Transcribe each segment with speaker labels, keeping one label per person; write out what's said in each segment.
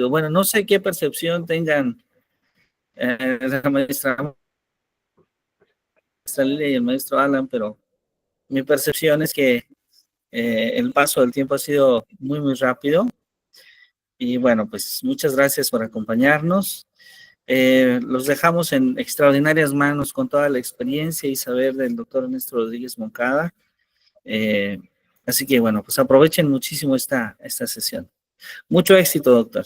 Speaker 1: Bueno, no sé qué percepción tengan la maestra Lilia y el maestro Alan, pero mi percepción es que el paso del tiempo ha sido muy, muy rápido. Y bueno, pues muchas gracias por acompañarnos. Los dejamos en extraordinarias manos con toda la experiencia y saber del doctor Ernesto Rodríguez Moncada. Así que bueno, pues aprovechen muchísimo esta sesión. Mucho éxito, doctor.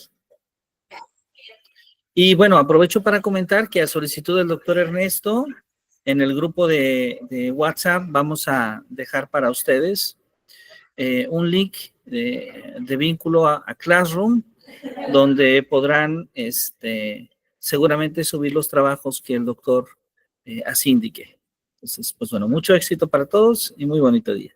Speaker 1: Y bueno, aprovecho para comentar que a solicitud del doctor Ernesto, en el grupo de WhatsApp vamos a dejar para ustedes un link de vínculo a Classroom, donde podrán seguramente subir los trabajos que el doctor así indique. Entonces, pues bueno, mucho éxito para todos y muy bonito día.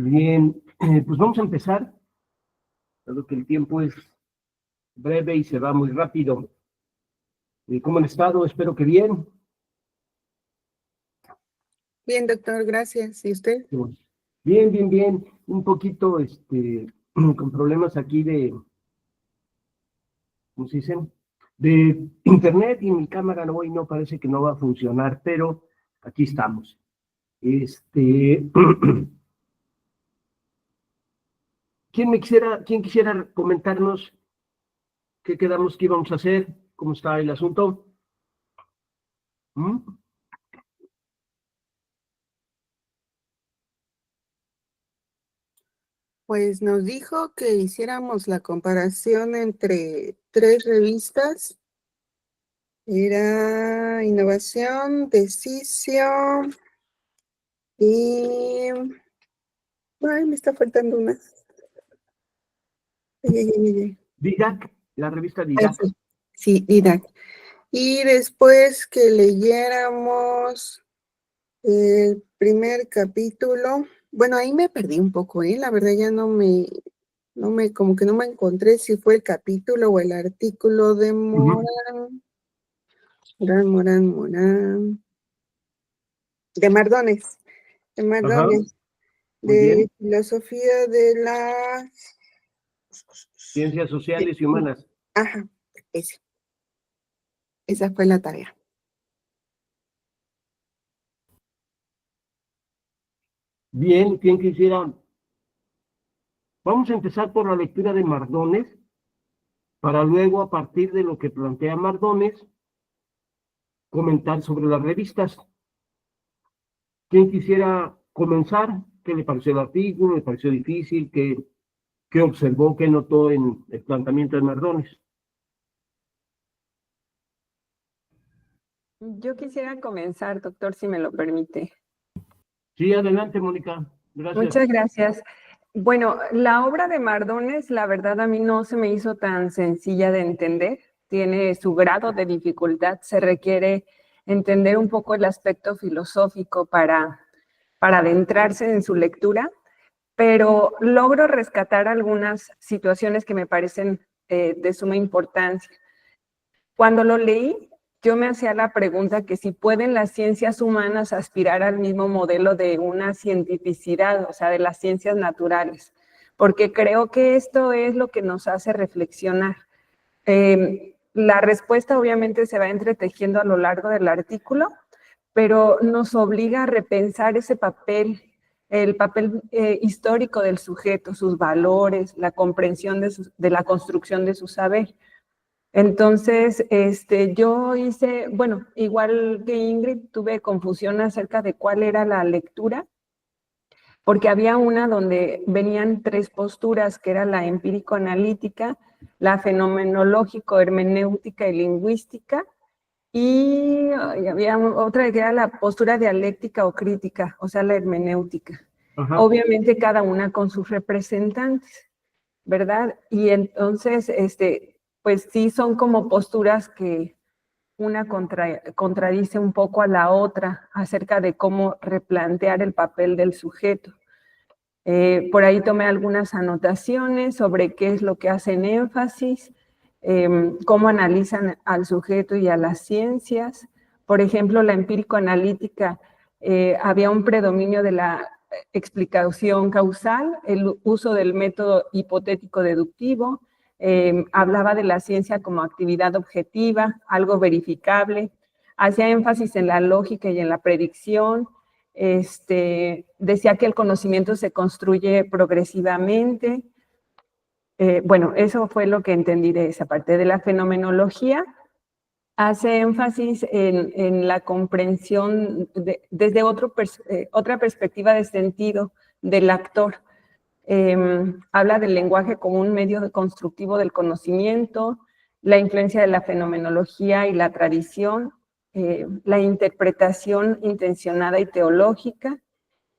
Speaker 2: Bien, pues vamos a empezar, dado que el tiempo es breve y se va muy rápido. ¿Cómo han estado? Espero que bien.
Speaker 3: Bien, doctor, gracias. ¿Y usted?
Speaker 2: Bien, bien, bien. Un poquito, con problemas aquí ¿cómo se dicen? De internet, y mi cámara hoy no parece que no va a funcionar, pero aquí estamos. ¿Quién quisiera comentarnos qué quedamos que íbamos a hacer? ¿Cómo está el asunto?
Speaker 3: Pues nos dijo que hiciéramos la comparación entre 3 revistas. Era Innovación, Decisión y... Ay, me está faltando una.
Speaker 2: DIDAC, la revista DIDAC.
Speaker 3: Sí, DIDAC. Y después que leyéramos el primer capítulo. Bueno, ahí me perdí un poco, la verdad ya como que no me encontré si fue el capítulo o el artículo de Morán. De Mardones. De filosofía de las
Speaker 2: ciencias sociales y humanas.
Speaker 3: Ajá, esa fue la tarea.
Speaker 2: Bien, ¿quién quisiera? Vamos a empezar por la lectura de Mardones, para luego, a partir de lo que plantea Mardones, comentar sobre las revistas. ¿Quién quisiera comenzar? ¿Qué le pareció el artículo? ¿Le pareció difícil? ¿Qué observó? ¿Qué notó en el planteamiento de Mardones?
Speaker 4: Yo quisiera comenzar, doctor, si me lo permite.
Speaker 2: Sí, adelante, Mónica. Gracias.
Speaker 4: Muchas gracias. Bueno, la obra de Mardones, la verdad, a mí no se me hizo tan sencilla de entender. Tiene su grado de dificultad. Se requiere entender un poco el aspecto filosófico para adentrarse en su lectura, pero logro rescatar algunas situaciones que me parecen de suma importancia. Cuando lo leí, yo me hacía la pregunta que si pueden las ciencias humanas aspirar al mismo modelo de una cientificidad, o sea, de las ciencias naturales, porque creo que esto es lo que nos hace reflexionar. La respuesta obviamente se va entretejiendo a lo largo del artículo, pero nos obliga a repensar ese papel, el papel histórico del sujeto, sus valores, la comprensión de la construcción de su saber. Entonces, yo hice, bueno, igual que Ingrid, tuve confusión acerca de cuál era la lectura, porque había una donde venían 3 posturas, que era la empírico-analítica, la fenomenológico, hermenéutica y lingüística, y había otra que era la postura dialéctica o crítica, o sea, la hermenéutica.
Speaker 2: Ajá.
Speaker 4: Obviamente cada una con sus representantes, ¿verdad? Y entonces, pues sí son como posturas que una contradice un poco a la otra acerca de cómo replantear el papel del sujeto. Por ahí tomé algunas anotaciones sobre qué es lo que hacen énfasis, cómo analizan al sujeto y a las ciencias. Por ejemplo, la empírico-analítica, había un predominio de la explicación causal, el uso del método hipotético-deductivo, hablaba de la ciencia como actividad objetiva, algo verificable, hacía énfasis en la lógica y en la predicción, decía que el conocimiento se construye progresivamente. Bueno, eso fue lo que entendí de esa parte. De la fenomenología, hace énfasis en la comprensión desde otra perspectiva de sentido del actor. Habla del lenguaje como un medio constructivo del conocimiento, la influencia de la fenomenología y la tradición, la interpretación intencionada y teológica,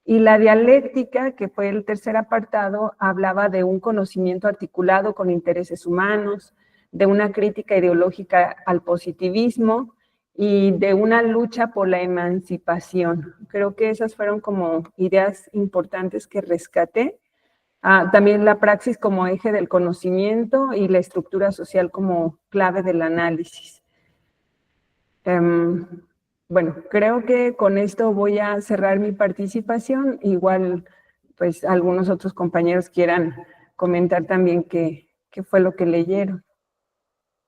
Speaker 4: y la dialéctica, que fue el tercer apartado, hablaba de un conocimiento articulado con intereses humanos, de una crítica ideológica al positivismo y de una lucha por la emancipación. Creo que esas fueron como ideas importantes que rescaté. También la praxis como eje del conocimiento y la estructura social como clave del análisis. Bueno, creo que con esto voy a cerrar mi participación. Igual, pues algunos otros compañeros quieran comentar también qué fue lo que leyeron.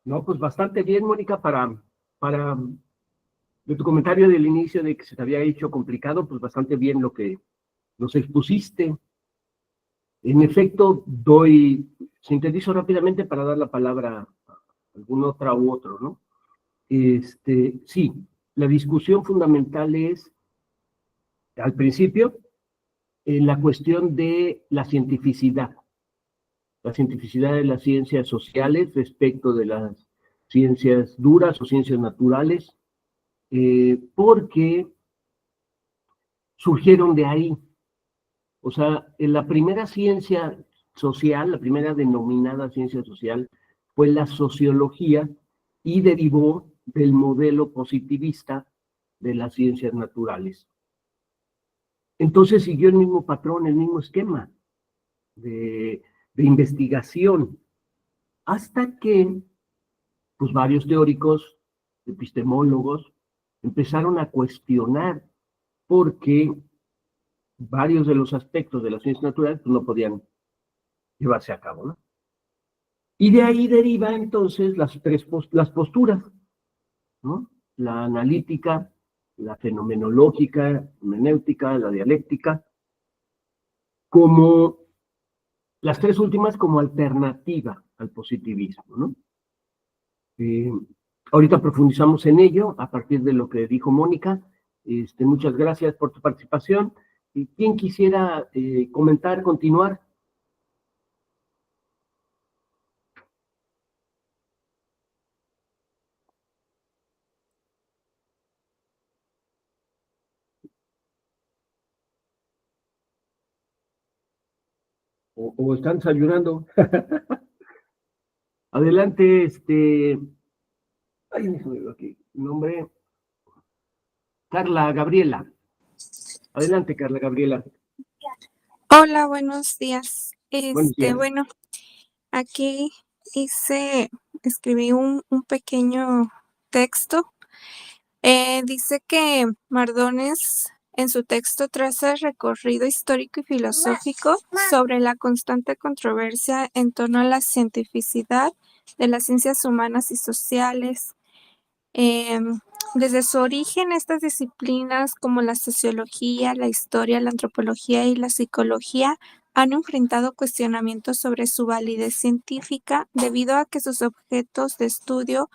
Speaker 2: No, pues bastante bien, Mónica, para de tu comentario del inicio de que se te había hecho complicado, pues bastante bien lo que nos expusiste. En efecto, sintetizo rápidamente para dar la palabra a algún otra u otro, ¿no? Sí, la discusión fundamental es, al principio, la cuestión de la cientificidad de las ciencias sociales respecto de las ciencias duras o ciencias naturales, porque surgieron de ahí. O sea, en la primera ciencia social, la primera denominada ciencia social, fue la sociología y derivó del modelo positivista de las ciencias naturales. Entonces siguió el mismo patrón, el mismo esquema de investigación, hasta que pues, varios teóricos, epistemólogos, empezaron a cuestionar por qué varios de los aspectos de las ciencias naturales pues, no podían llevarse a cabo, ¿no? Y de ahí deriva entonces las posturas, ¿no? La analítica, la fenomenológica, hermenéutica, la dialéctica, como las tres últimas como alternativa al positivismo, ¿no? Ahorita profundizamos en ello a partir de lo que dijo Mónica. Muchas gracias por tu participación. ¿Y quién quisiera comentar, continuar? O están desayunando. Adelante, ay, aquí, nombre, Carla Gabriela. Adelante, Carla Gabriela.
Speaker 5: Hola, buenos días.
Speaker 2: Buenos días.
Speaker 5: Bueno, aquí escribí un pequeño texto. Dice que Mardones en su texto traza el recorrido histórico y filosófico sobre la constante controversia en torno a la cientificidad de las ciencias humanas y sociales. Desde su origen, estas disciplinas como la sociología, la historia, la antropología y la psicología han enfrentado cuestionamientos sobre su validez científica debido a que sus objetos de estudio,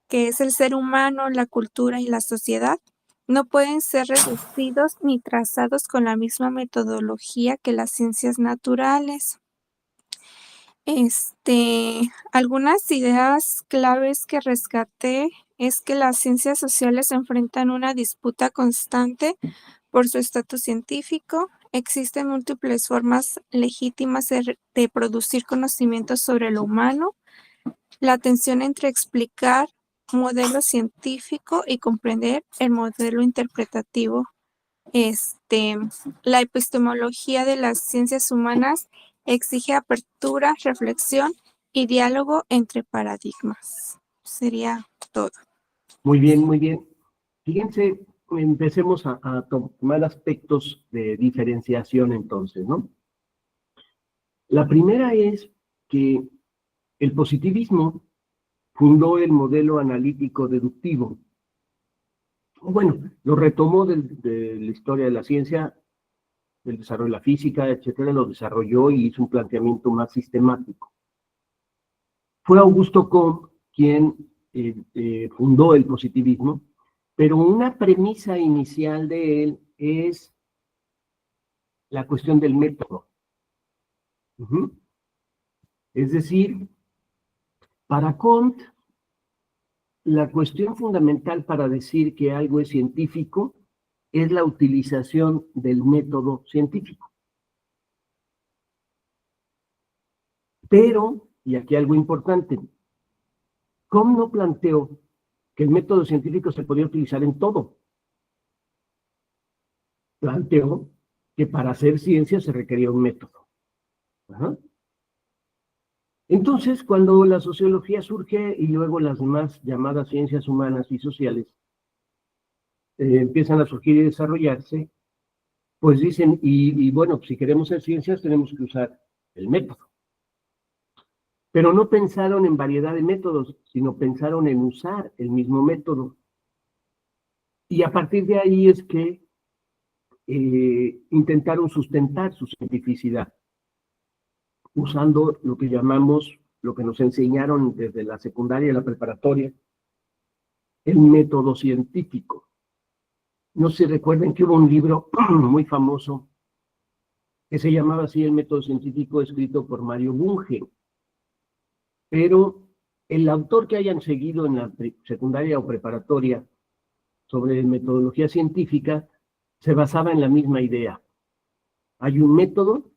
Speaker 5: que es el ser humano, la cultura y la sociedad, no pueden ser reducidos ni trazados con la misma metodología que las ciencias naturales. Algunas ideas claves que rescaté es que las ciencias sociales enfrentan una disputa constante por su estatus científico. Existen múltiples formas legítimas de producir conocimientos sobre lo humano. La tensión entre explicar modelo científico y comprender el modelo interpretativo. La epistemología de las ciencias humanas exige apertura, reflexión y diálogo entre paradigmas. Sería todo.
Speaker 2: Muy bien, muy bien. Fíjense, empecemos a tomar aspectos de diferenciación entonces, ¿no? La primera es que el positivismo fundó el modelo analítico deductivo. Bueno, lo retomó de la historia de la ciencia, del desarrollo de la física, etcétera, lo desarrolló y hizo un planteamiento más sistemático. Fue Augusto Comte quien fundó el positivismo, pero una premisa inicial de él es la cuestión del método. Es decir, para Comte, la cuestión fundamental para decir que algo es científico es la utilización del método científico. Pero, y aquí algo importante, Comte no planteó que el método científico se podía utilizar en todo. Planteó que para hacer ciencia se requería un método. Ajá. Entonces, cuando la sociología surge y luego las demás llamadas ciencias humanas y sociales empiezan a surgir y desarrollarse, pues dicen, y bueno, si queremos hacer ciencias tenemos que usar el método. Pero no pensaron en variedad de métodos, sino pensaron en usar el mismo método. Y a partir de ahí es que intentaron sustentar su cientificidad, usando lo que llamamos, lo que nos enseñaron desde la secundaria y la preparatoria, el método científico. No sé si recuerden que hubo un libro muy famoso que se llamaba así, El método científico, escrito por Mario Bunge. Pero el autor que hayan seguido en la secundaria o preparatoria sobre metodología científica se basaba en la misma idea. Hay un método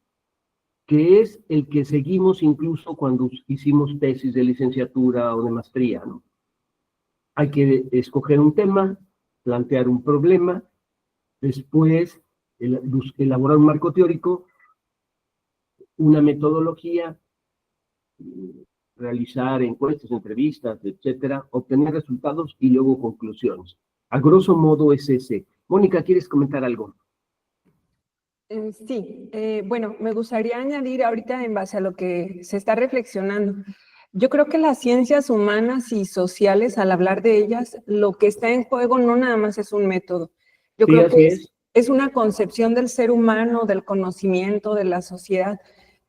Speaker 2: que es el que seguimos incluso cuando hicimos tesis de licenciatura o de maestría, ¿no? Hay que escoger un tema, plantear un problema, después elaborar un marco teórico, una metodología, realizar encuestas, entrevistas, etcétera, obtener resultados y luego conclusiones. A grosso modo es ese. Mónica, ¿quieres comentar algo?
Speaker 4: Sí, bueno, me gustaría añadir ahorita en base a lo que se está reflexionando. Yo creo que las ciencias humanas y sociales, al hablar de ellas, lo que está en juego no nada más es un método. Yo creo que es una concepción del ser humano, del conocimiento, de la sociedad.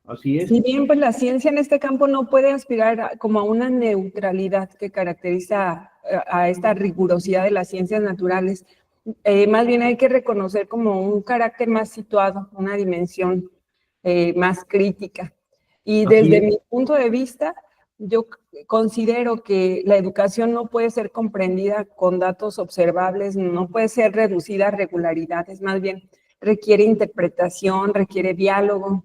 Speaker 2: Así es.
Speaker 4: Si bien pues la ciencia en este campo no puede aspirar como a una neutralidad que caracteriza a esta rigurosidad de las ciencias naturales, más bien hay que reconocer como un carácter más situado, una dimensión más crítica. Y desde mi punto de vista, yo considero que la educación no puede ser comprendida con datos observables, no puede ser reducida a regularidades, más bien requiere interpretación, requiere diálogo,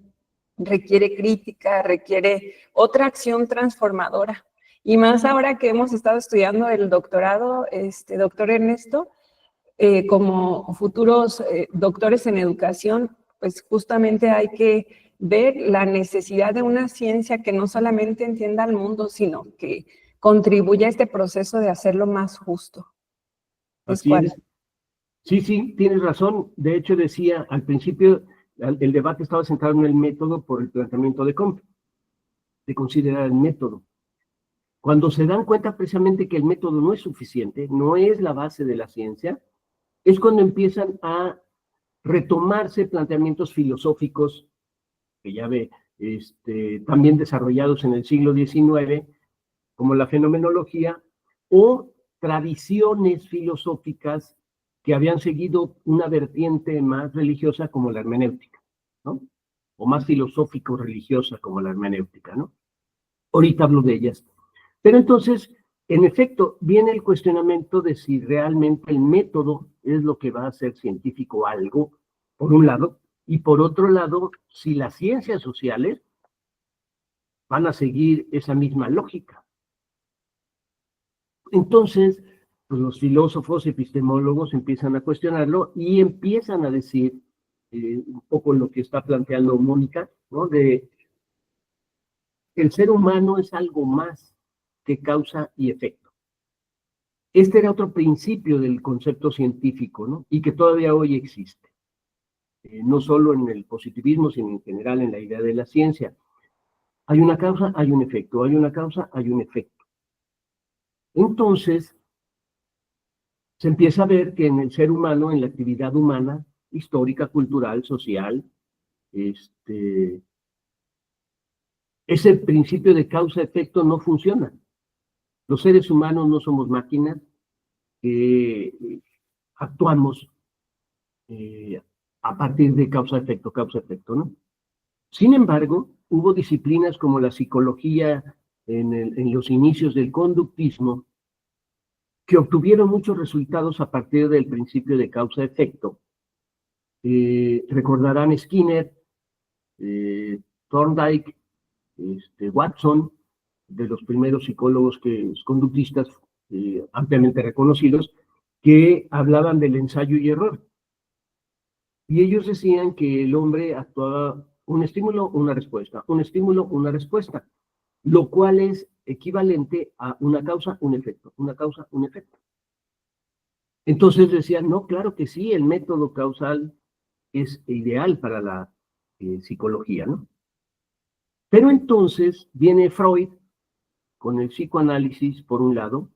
Speaker 4: requiere crítica, requiere otra acción transformadora. Y más ahora que hemos estado estudiando el doctorado, doctor Ernesto, como futuros doctores en educación, pues justamente hay que ver la necesidad de una ciencia que no solamente entienda al mundo, sino que contribuya a este proceso de hacerlo más justo.
Speaker 2: Así es. Sí, sí, tienes razón. De hecho, decía al principio, el debate estaba centrado en el método por el planteamiento de Comte, de considerar el método. Cuando se dan cuenta precisamente que el método no es suficiente, no es la base de la ciencia, es cuando empiezan a retomarse planteamientos filosóficos, que ya ve, también desarrollados en el siglo XIX, como la fenomenología, o tradiciones filosóficas que habían seguido una vertiente más religiosa como la hermenéutica, ¿no? O más filosófico-religiosa como la hermenéutica, ¿no? Ahorita hablo de ellas. Pero entonces, en efecto, viene el cuestionamiento de si realmente el método es lo que va a hacer científico algo, por un lado, y por otro lado, si las ciencias sociales van a seguir esa misma lógica. Entonces, pues los filósofos epistemólogos empiezan a cuestionarlo y empiezan a decir un poco lo que está planteando Mónica, ¿no? De el ser humano es algo más que causa y efecto. Este era otro principio del concepto científico, ¿no? Y que todavía hoy existe. No solo en el positivismo, sino en general en la idea de la ciencia. Hay una causa, hay un efecto, hay una causa, hay un efecto. Entonces, se empieza a ver que en el ser humano, en la actividad humana, histórica, cultural, social, ese principio de causa-efecto no funciona. Los seres humanos no somos máquinas que actuamos a partir de causa-efecto, ¿no? Sin embargo, hubo disciplinas como la psicología en los inicios del conductismo que obtuvieron muchos resultados a partir del principio de causa-efecto. Recordarán Skinner, Thorndike, Watson, de los primeros psicólogos conductistas ampliamente reconocidos, que hablaban del ensayo y error. Y ellos decían que el hombre actuaba un estímulo, una respuesta, un estímulo, una respuesta, lo cual es equivalente a una causa, un efecto, una causa, un efecto. Entonces decían, no, claro que sí, el método causal es ideal para la psicología, ¿no? Pero entonces viene Freud con el psicoanálisis, por un lado,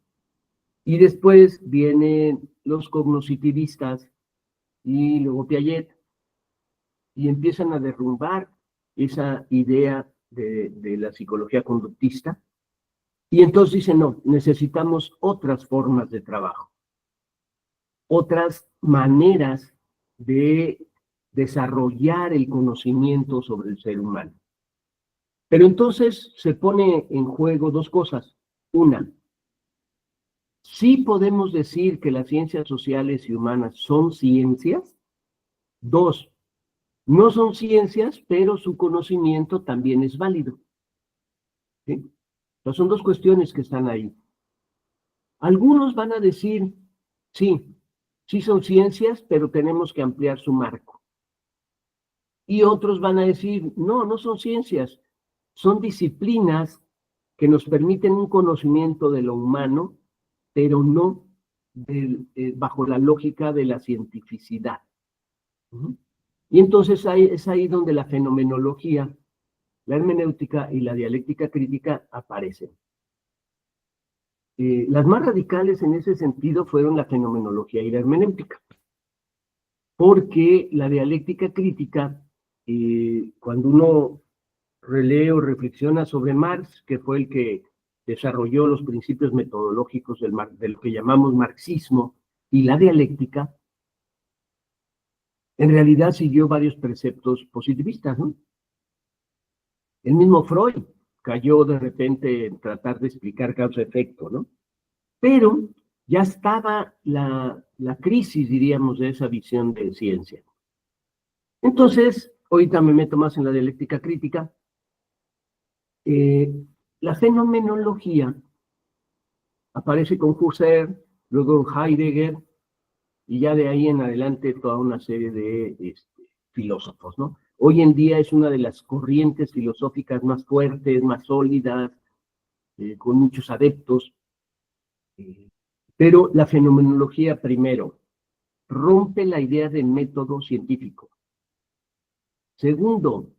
Speaker 2: y después vienen los cognoscitivistas y luego Piaget, y empiezan a derrumbar esa idea de la psicología conductista, y entonces dicen, no, necesitamos otras formas de trabajo, otras maneras de desarrollar el conocimiento sobre el ser humano. Pero entonces se pone en juego dos cosas. Una, sí podemos decir que las ciencias sociales y humanas son ciencias. Dos, no son ciencias, pero su conocimiento también es válido. ¿Sí? Entonces son dos cuestiones que están ahí. Algunos van a decir, sí, sí son ciencias, pero tenemos que ampliar su marco. Y otros van a decir, no, no son ciencias, son disciplinas que nos permiten un conocimiento de lo humano, pero no bajo la lógica de la cientificidad. Y entonces es ahí donde la fenomenología, la hermenéutica y la dialéctica crítica aparecen. Las más radicales en ese sentido fueron la fenomenología y la hermenéutica, porque la dialéctica crítica, cuando uno relee o reflexiona sobre Marx, que fue el que desarrolló los principios metodológicos de lo que llamamos marxismo, y la dialéctica, en realidad siguió varios preceptos positivistas, ¿no? El mismo Freud cayó de repente en tratar de explicar causa-efecto, ¿no? Pero ya estaba la crisis, diríamos, de esa visión de ciencia. Entonces, ahorita me meto más en la dialéctica crítica. La fenomenología aparece con Husserl, luego Heidegger, y ya de ahí en adelante toda una serie de filósofos, ¿no? Hoy en día es una de las corrientes filosóficas más fuertes, más sólidas, con muchos adeptos. Pero la fenomenología, primero, rompe la idea de método científico. Segundo,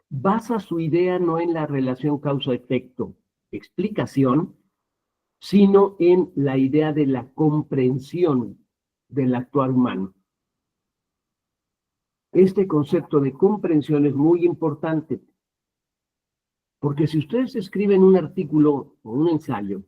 Speaker 2: basa su idea no en la relación causa-efecto, explicación, sino en la idea de la comprensión del actuar humano. Este concepto de comprensión es muy importante, porque si ustedes escriben un artículo o un ensayo,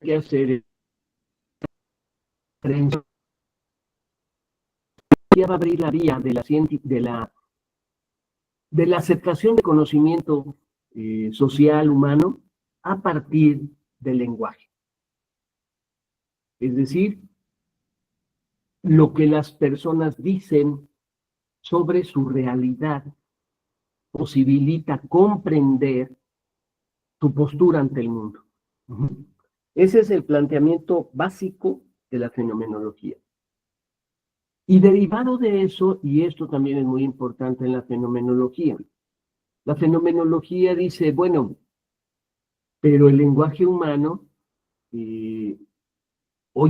Speaker 2: que hacer es ya va a abrir la vía de la aceptación de conocimiento social humano a partir del lenguaje. Es decir, lo que las personas dicen sobre su realidad posibilita comprender tu postura ante el mundo. Ese es el planteamiento básico de la fenomenología. Y derivado de eso, y esto también es muy importante en la fenomenología dice, bueno, pero el lenguaje humano, hoy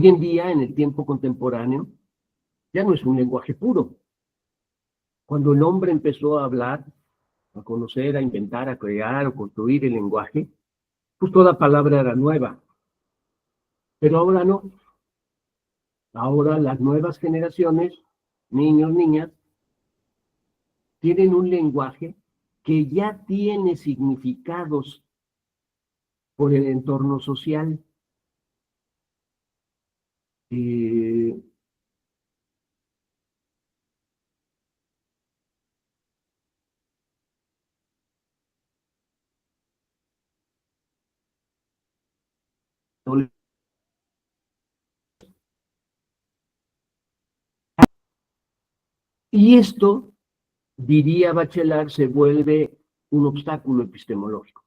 Speaker 2: en día, en el tiempo contemporáneo, ya no es un lenguaje puro. Cuando el hombre empezó a hablar, a conocer, a inventar, a crear o construir el lenguaje, pues toda palabra era nueva. Pero ahora no. Ahora las nuevas generaciones, niños, niñas, tienen un lenguaje que ya tiene significados por el entorno social. Y esto, diría Bachelard, se vuelve un obstáculo epistemológico.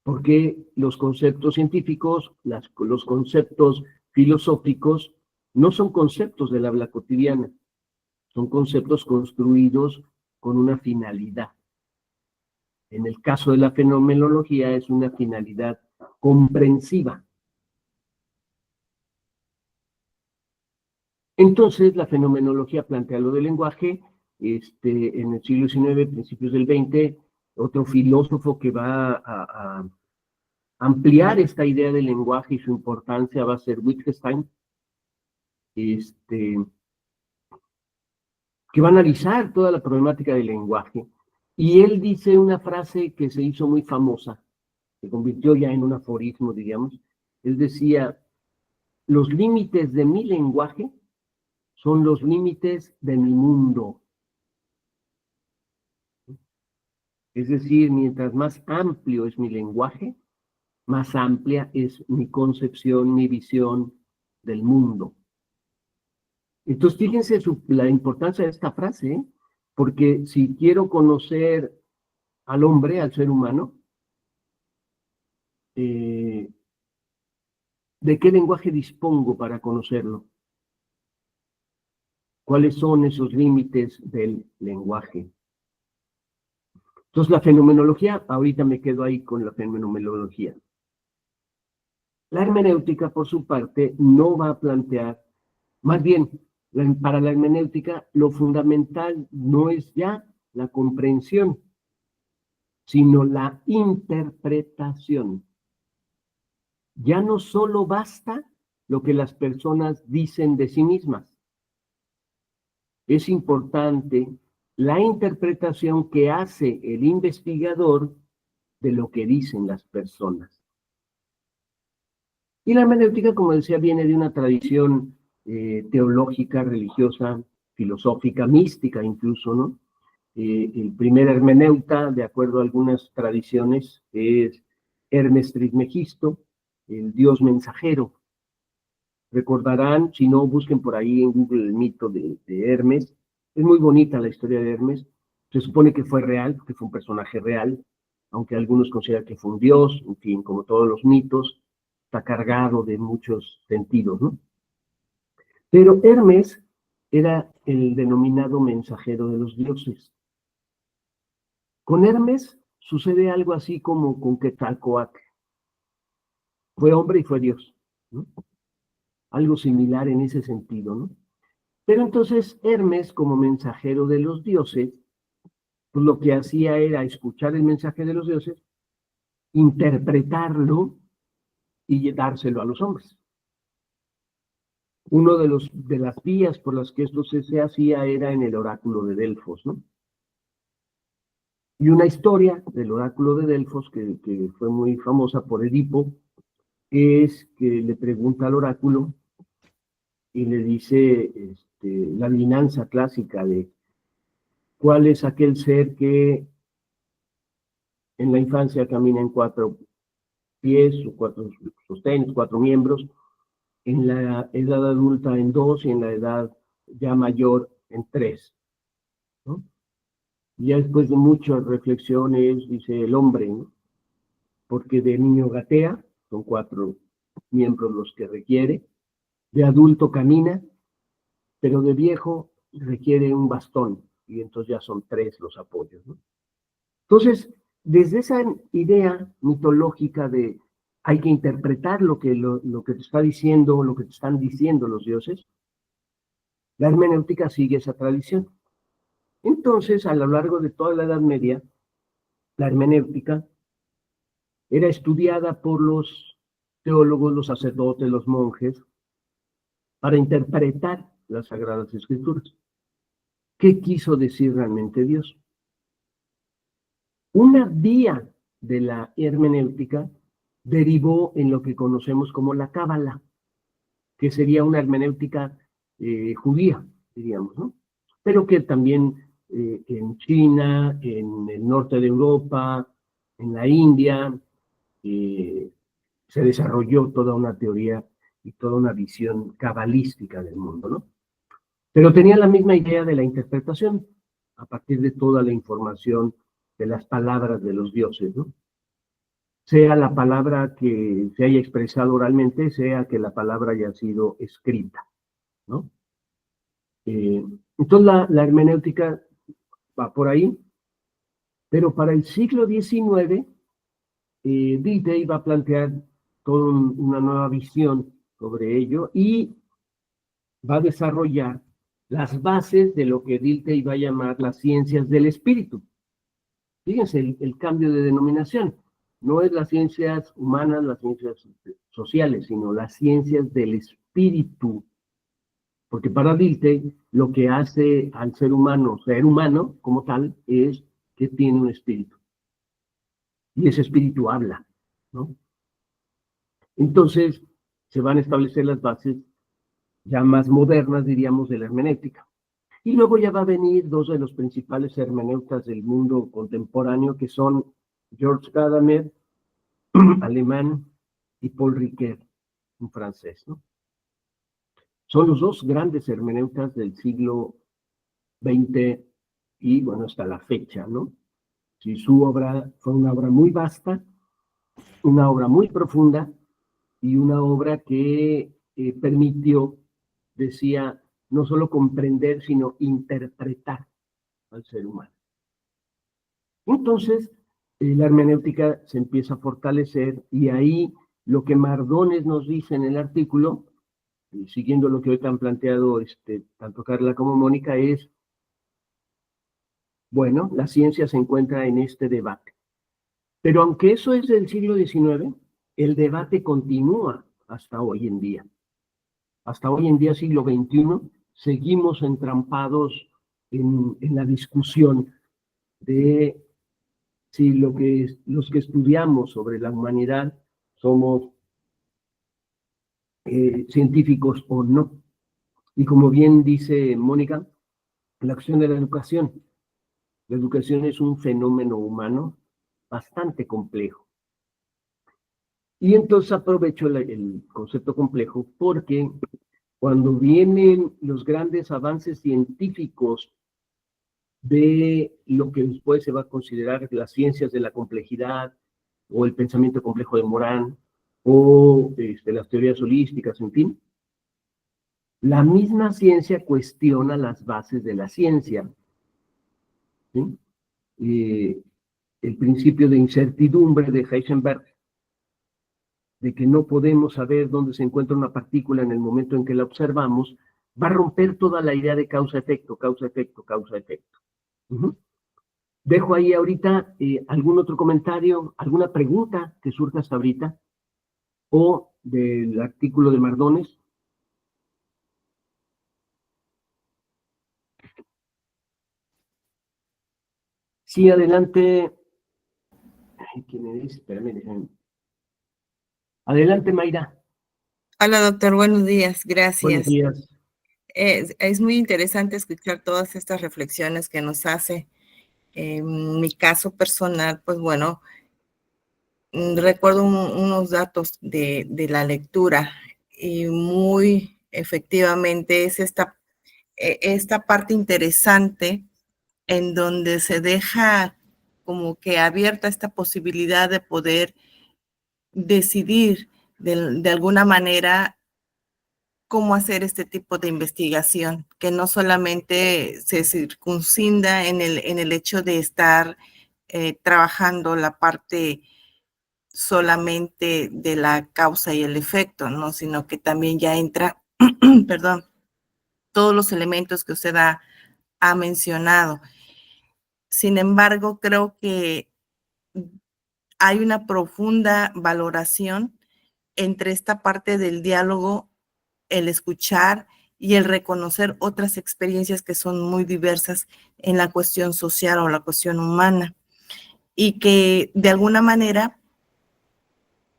Speaker 2: Porque los conceptos científicos, los conceptos filosóficos, no son conceptos del habla cotidiana, son conceptos construidos con una finalidad. En el caso de la fenomenología es una finalidad comprensiva. Entonces, la fenomenología plantea lo del lenguaje. En el siglo XIX, principios del XX, otro filósofo que va a ampliar esta idea del lenguaje y su importancia va a ser Wittgenstein, que va a analizar toda la problemática del lenguaje. Y él dice una frase que se hizo muy famosa, se convirtió ya en un aforismo, diríamos. Él decía, los límites de mi lenguaje son los límites de mi mundo. Es decir, mientras más amplio es mi lenguaje, más amplia es mi concepción, mi visión del mundo. Entonces, fíjense la importancia de esta frase, ¿eh? Porque si quiero conocer al hombre, al ser humano, ¿de qué lenguaje dispongo para conocerlo? ¿Cuáles son esos límites del lenguaje? Entonces, la fenomenología, ahorita me quedo ahí con la fenomenología. La hermenéutica, por su parte, no va a plantear, más bien, para la hermenéutica, lo fundamental no es ya la comprensión, sino la interpretación. Ya no solo basta lo que las personas dicen de sí mismas. Es importante la interpretación que hace el investigador de lo que dicen las personas. Y la hermenéutica, como decía, viene de una tradición teológica, religiosa, filosófica, mística incluso, ¿no? El primer hermeneuta, de acuerdo a algunas tradiciones, es Hermes Trismegisto, el dios mensajero. Recordarán, si no, busquen por ahí en Google el mito de Hermes. Es muy bonita la historia de Hermes. Se supone que fue real, que fue un personaje real, aunque algunos consideran que fue un dios, en fin, como todos los mitos, está cargado de muchos sentidos, ¿no? Pero Hermes era el denominado mensajero de los dioses. Con Hermes sucede algo así como con Quetzalcóatl. Fue hombre y fue Dios, ¿no? Algo similar en ese sentido, ¿no? Pero entonces Hermes, como mensajero de los dioses, pues lo que hacía era escuchar el mensaje de los dioses, interpretarlo y dárselo a los hombres. Uno de las vías por las que esto se hacía era en el oráculo de Delfos, ¿no? Y una historia del oráculo de Delfos que fue muy famosa por Edipo, es que le pregunta al oráculo y le dice la adivinanza clásica de cuál es aquel ser que en la infancia camina en 4 pies o 4 sostenes, 4 miembros, en la edad adulta en 2 y en la edad ya mayor en 3, ¿no? Ya después de muchas reflexiones, dice el hombre, ¿no? Porque de niño gatea, son 4 miembros los que requiere, de adulto camina, pero de viejo requiere un bastón, y entonces ya son 3 los apoyos, ¿no? Entonces, desde esa idea mitológica de hay que interpretar lo que te está diciendo, lo que te están diciendo los dioses, la hermenéutica sigue esa tradición. Entonces, a lo largo de toda la Edad Media, la hermenéutica era estudiada por los teólogos, los sacerdotes, los monjes, para interpretar las Sagradas Escrituras. ¿Qué quiso decir realmente Dios? Una vía de la hermenéutica derivó en lo que conocemos como la Cábala, que sería una hermenéutica judía, diríamos, ¿no? Pero que también en China, en el norte de Europa, en la India, se desarrolló toda una teoría y toda una visión cabalística del mundo, ¿no? Pero tenía la misma idea de la interpretación a partir de toda la información de las palabras de los dioses, ¿no? Sea la palabra que se haya expresado oralmente, sea que la palabra haya sido escrita, ¿no? Entonces la hermenéutica va por ahí, pero para el siglo XIX, Dilthey va a plantear toda una nueva visión sobre ello y va a desarrollar las bases de lo que Dilthey va a llamar las ciencias del espíritu. Fíjense el cambio de denominación. No es las ciencias humanas, las ciencias sociales, sino las ciencias del espíritu. Porque para Dilthey, lo que hace al ser humano como tal, es que tiene un espíritu. Y ese espíritu habla, ¿no? Entonces, se van a establecer las bases ya más modernas, diríamos, de la hermenéutica. Y luego ya va a venir 2 de los principales hermeneutas del mundo contemporáneo, que son Georges Gadamer, alemán, y Paul Ricoeur, un francés, ¿no? Son los 2 grandes hermeneutas del siglo XX y, bueno, hasta la fecha, ¿no? Sí, su obra fue una obra muy vasta, una obra muy profunda y una obra que permitió, decía, no solo comprender, sino interpretar al ser humano. Entonces, la hermenéutica se empieza a fortalecer y ahí lo que Mardones nos dice en el artículo, y siguiendo lo que hoy han planteado tanto Carla como Mónica, es, bueno, la ciencia se encuentra en este debate. Pero aunque eso es del siglo XIX, el debate continúa hasta hoy en día. Hasta hoy en día, siglo XXI, seguimos entrampados en la discusión de si los que estudiamos sobre la humanidad somos científicos o no. Y como bien dice Mónica, la acción de la educación es un fenómeno humano bastante complejo. Y entonces aprovecho el concepto complejo porque cuando vienen los grandes avances científicos de lo que después se va a considerar las ciencias de la complejidad o el pensamiento complejo de Morán o las teorías holísticas, en fin, la misma ciencia cuestiona las bases de la ciencia, ¿sí? El principio de incertidumbre de Heisenberg, de que no podemos saber dónde se encuentra una partícula en el momento en que la observamos, va a romper toda la idea de causa-efecto, causa-efecto, causa-efecto. Dejo ahí ahorita algún otro comentario, alguna pregunta que surja hasta ahorita, o del artículo de Mardones. Sí, adelante. ¿Quién es? Espérame, déjenme. Adelante, Mayra.
Speaker 6: Hola, doctor. Buenos días.
Speaker 2: Buenos
Speaker 6: Gracias.
Speaker 2: días.
Speaker 6: Es muy interesante escuchar todas estas reflexiones que nos hace. En mi caso personal, pues bueno, recuerdo unos datos de la lectura y muy efectivamente es esta parte interesante en donde se deja como que abierta esta posibilidad de poder decidir de alguna manera cómo hacer este tipo de investigación, que no solamente se circunscinda en el hecho de estar trabajando la parte solamente de la causa y el efecto, ¿no? Sino que también ya entra, perdón, todos los elementos que usted ha mencionado. Sin embargo, creo que hay una profunda valoración entre esta parte del diálogo, el escuchar y el reconocer otras experiencias que son muy diversas en la cuestión social o la cuestión humana, y que de alguna manera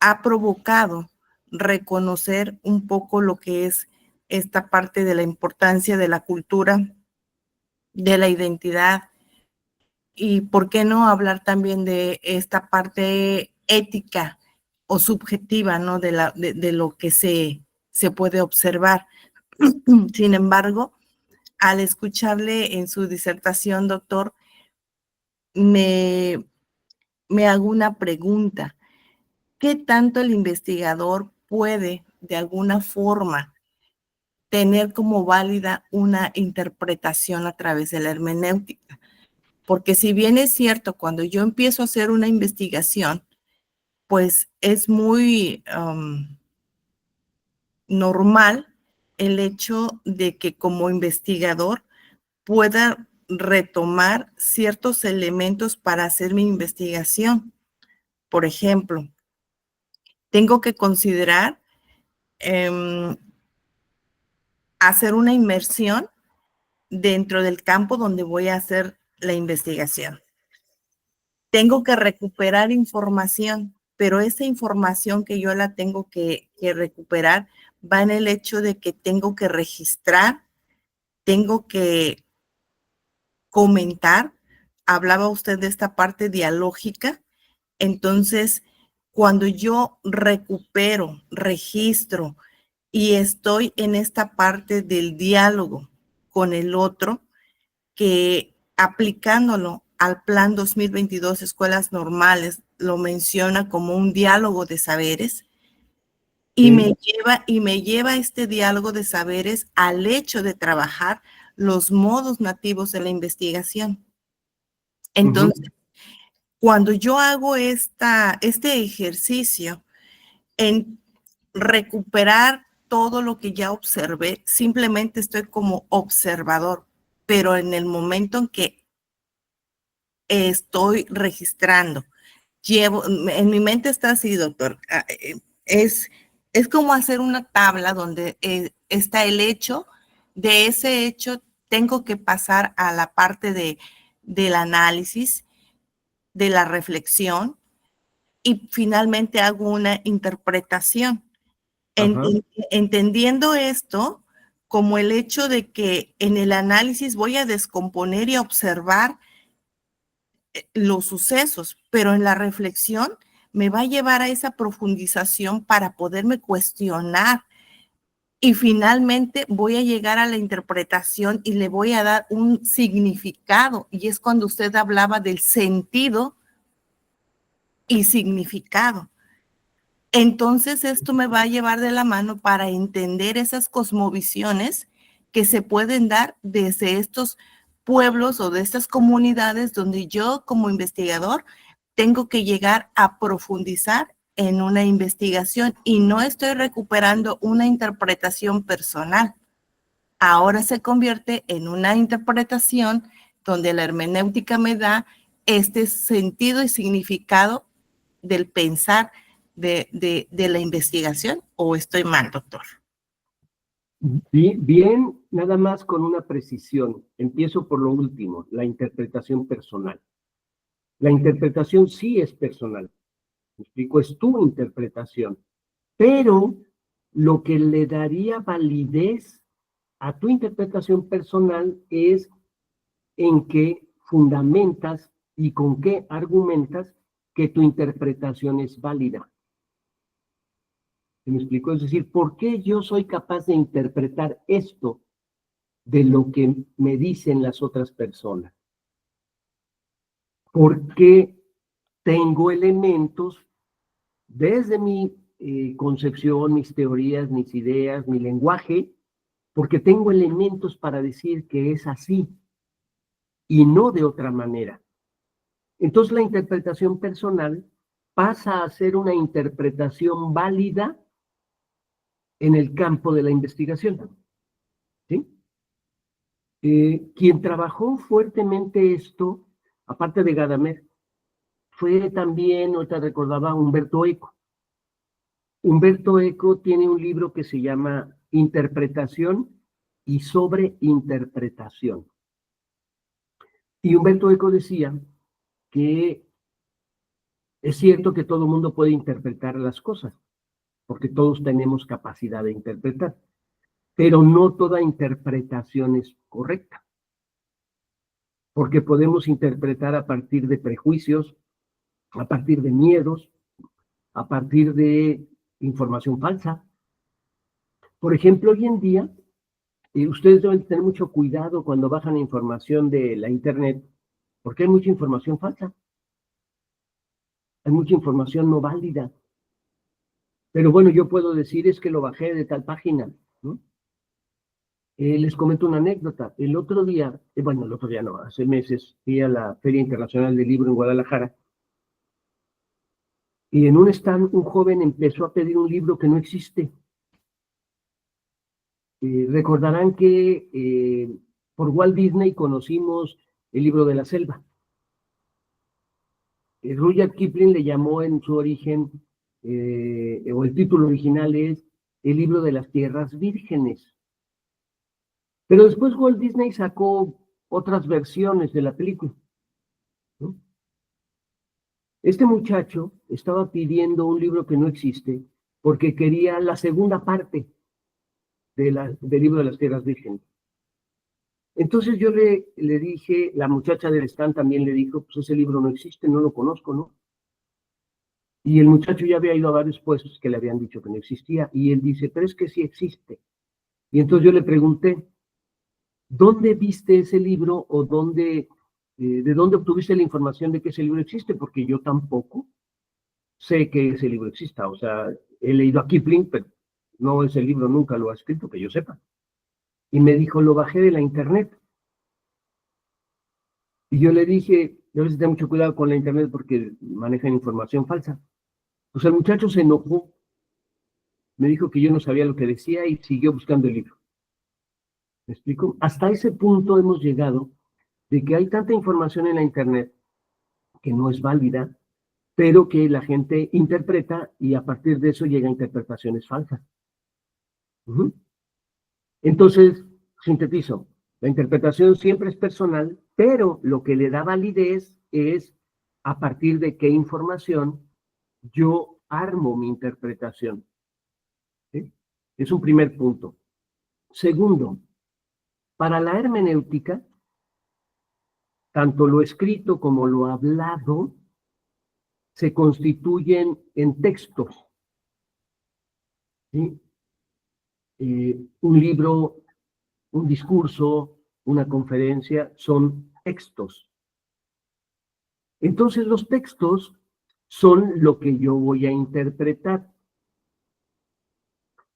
Speaker 6: ha provocado reconocer un poco lo que es esta parte de la importancia de la cultura, de la identidad, y por qué no hablar también de esta parte ética o subjetiva, ¿no? De lo que se puede observar. Sin embargo, al escucharle en su disertación, doctor, me hago una pregunta. ¿Qué tanto el investigador puede, de alguna forma, tener como válida una interpretación a través de la hermenéutica? Porque si bien es cierto, cuando yo empiezo a hacer una investigación, pues es muy normal el hecho de que como investigador pueda retomar ciertos elementos para hacer mi investigación. Por ejemplo, tengo que considerar hacer una inmersión dentro del campo donde voy a hacer la investigación. Tengo que recuperar información, pero esa información que yo la tengo que recuperar va en el hecho de que tengo que registrar, tengo que comentar. Hablaba usted de esta parte dialógica. Entonces, cuando yo recupero, registro y estoy en esta parte del diálogo con el otro, que aplicándolo al Plan 2022 Escuelas Normales, lo menciona como un diálogo de saberes, y me lleva este diálogo de saberes al hecho de trabajar los modos nativos de la investigación. Entonces, cuando yo hago este ejercicio en recuperar todo lo que ya observé, simplemente estoy como observador, pero en el momento en que estoy registrando, en mi mente está así, doctor, es como hacer una tabla donde está el hecho, de ese hecho tengo que pasar a la parte del análisis, de la reflexión, y finalmente hago una interpretación. Entendiendo esto como el hecho de que en el análisis voy a descomponer y observar los sucesos, pero en la reflexión me va a llevar a esa profundización para poderme cuestionar, y finalmente voy a llegar a la interpretación y le voy a dar un significado, y es cuando usted hablaba del sentido y significado. Entonces esto me va a llevar de la mano para entender esas cosmovisiones que se pueden dar desde estos pueblos o de estas comunidades donde yo como investigador tengo que llegar a profundizar en una investigación, y no estoy recuperando una interpretación personal. Ahora se convierte en una interpretación donde la hermenéutica me da este sentido y significado del pensar de la investigación, ¿o estoy mal, doctor?
Speaker 2: Bien, nada más con una precisión. Empiezo por lo último, la interpretación personal. La interpretación sí es personal. Me explico, es tu interpretación. pero lo que le daría validez a tu interpretación personal es en qué fundamentas y con qué argumentas que tu interpretación es válida. ¿Me explico? Es decir, ¿por qué yo soy capaz de interpretar esto de lo que me dicen las otras personas? Porque tengo elementos desde mi concepción, mis teorías, mis ideas, mi lenguaje, porque tengo elementos para decir que es así y no de otra manera. Entonces la interpretación personal pasa a ser una interpretación válida en el campo de la investigación. ¿Sí? Quien trabajó fuertemente esto, aparte de Gadamer, fue también, ahorita recordaba, Umberto Eco. Umberto Eco tiene un libro que se llama Interpretación y Sobreinterpretación. Y Umberto Eco decía que es cierto que todo el mundo puede interpretar las cosas, porque todos tenemos capacidad de interpretar, pero no toda interpretación es correcta, porque podemos interpretar a partir de prejuicios, a partir de miedos, a partir de información falsa. Por ejemplo, hoy en día, ustedes deben tener mucho cuidado cuando bajan información de la internet, porque hay mucha información falsa, hay mucha información no válida. Pero bueno, yo puedo decir es que lo bajé de tal página, ¿no? Les comento una anécdota. El otro día no, hace meses, fui a la Feria Internacional del Libro en Guadalajara, y en un stand un joven empezó a pedir un libro que no existe. Recordarán que por Walt Disney conocimos el libro de la selva. Rudyard Kipling le llamó en su origen, o el título original es El libro de las tierras vírgenes. Pero después Walt Disney sacó otras versiones de la película, ¿no? Este muchacho estaba pidiendo un libro que no existe porque quería la segunda parte del libro de las tierras vírgenes. Entonces yo le dije, la muchacha del stand también le dijo, pues ese libro no existe, no lo conozco, ¿no? Y el muchacho ya había ido a varios puestos que le habían dicho que no existía, y él dice, pero es que sí existe. Y entonces yo le pregunté, ¿dónde viste ese libro o de dónde obtuviste la información de que ese libro existe? Porque yo tampoco sé que ese libro exista. O sea, he leído a Kipling, pero no, ese libro nunca lo ha escrito, que yo sepa. Y me dijo, lo bajé de la internet. Y yo le dije, debes tener mucho cuidado con la internet porque manejan información falsa. Pues el muchacho se enojó, me dijo que yo no sabía lo que decía y siguió buscando el libro. ¿Me explico? Hasta ese punto hemos llegado de que hay tanta información en la internet que no es válida, pero que la gente interpreta y a partir de eso llega a interpretaciones falsas. Entonces, sintetizo, la interpretación siempre es personal, pero lo que le da validez es a partir de qué información yo armo mi interpretación. ¿Sí? Es un primer punto. Segundo, para la hermenéutica, tanto lo escrito como lo hablado se constituyen en textos. ¿Sí? Un libro, un discurso, una conferencia, son textos. Entonces los textos son lo que yo voy a interpretar.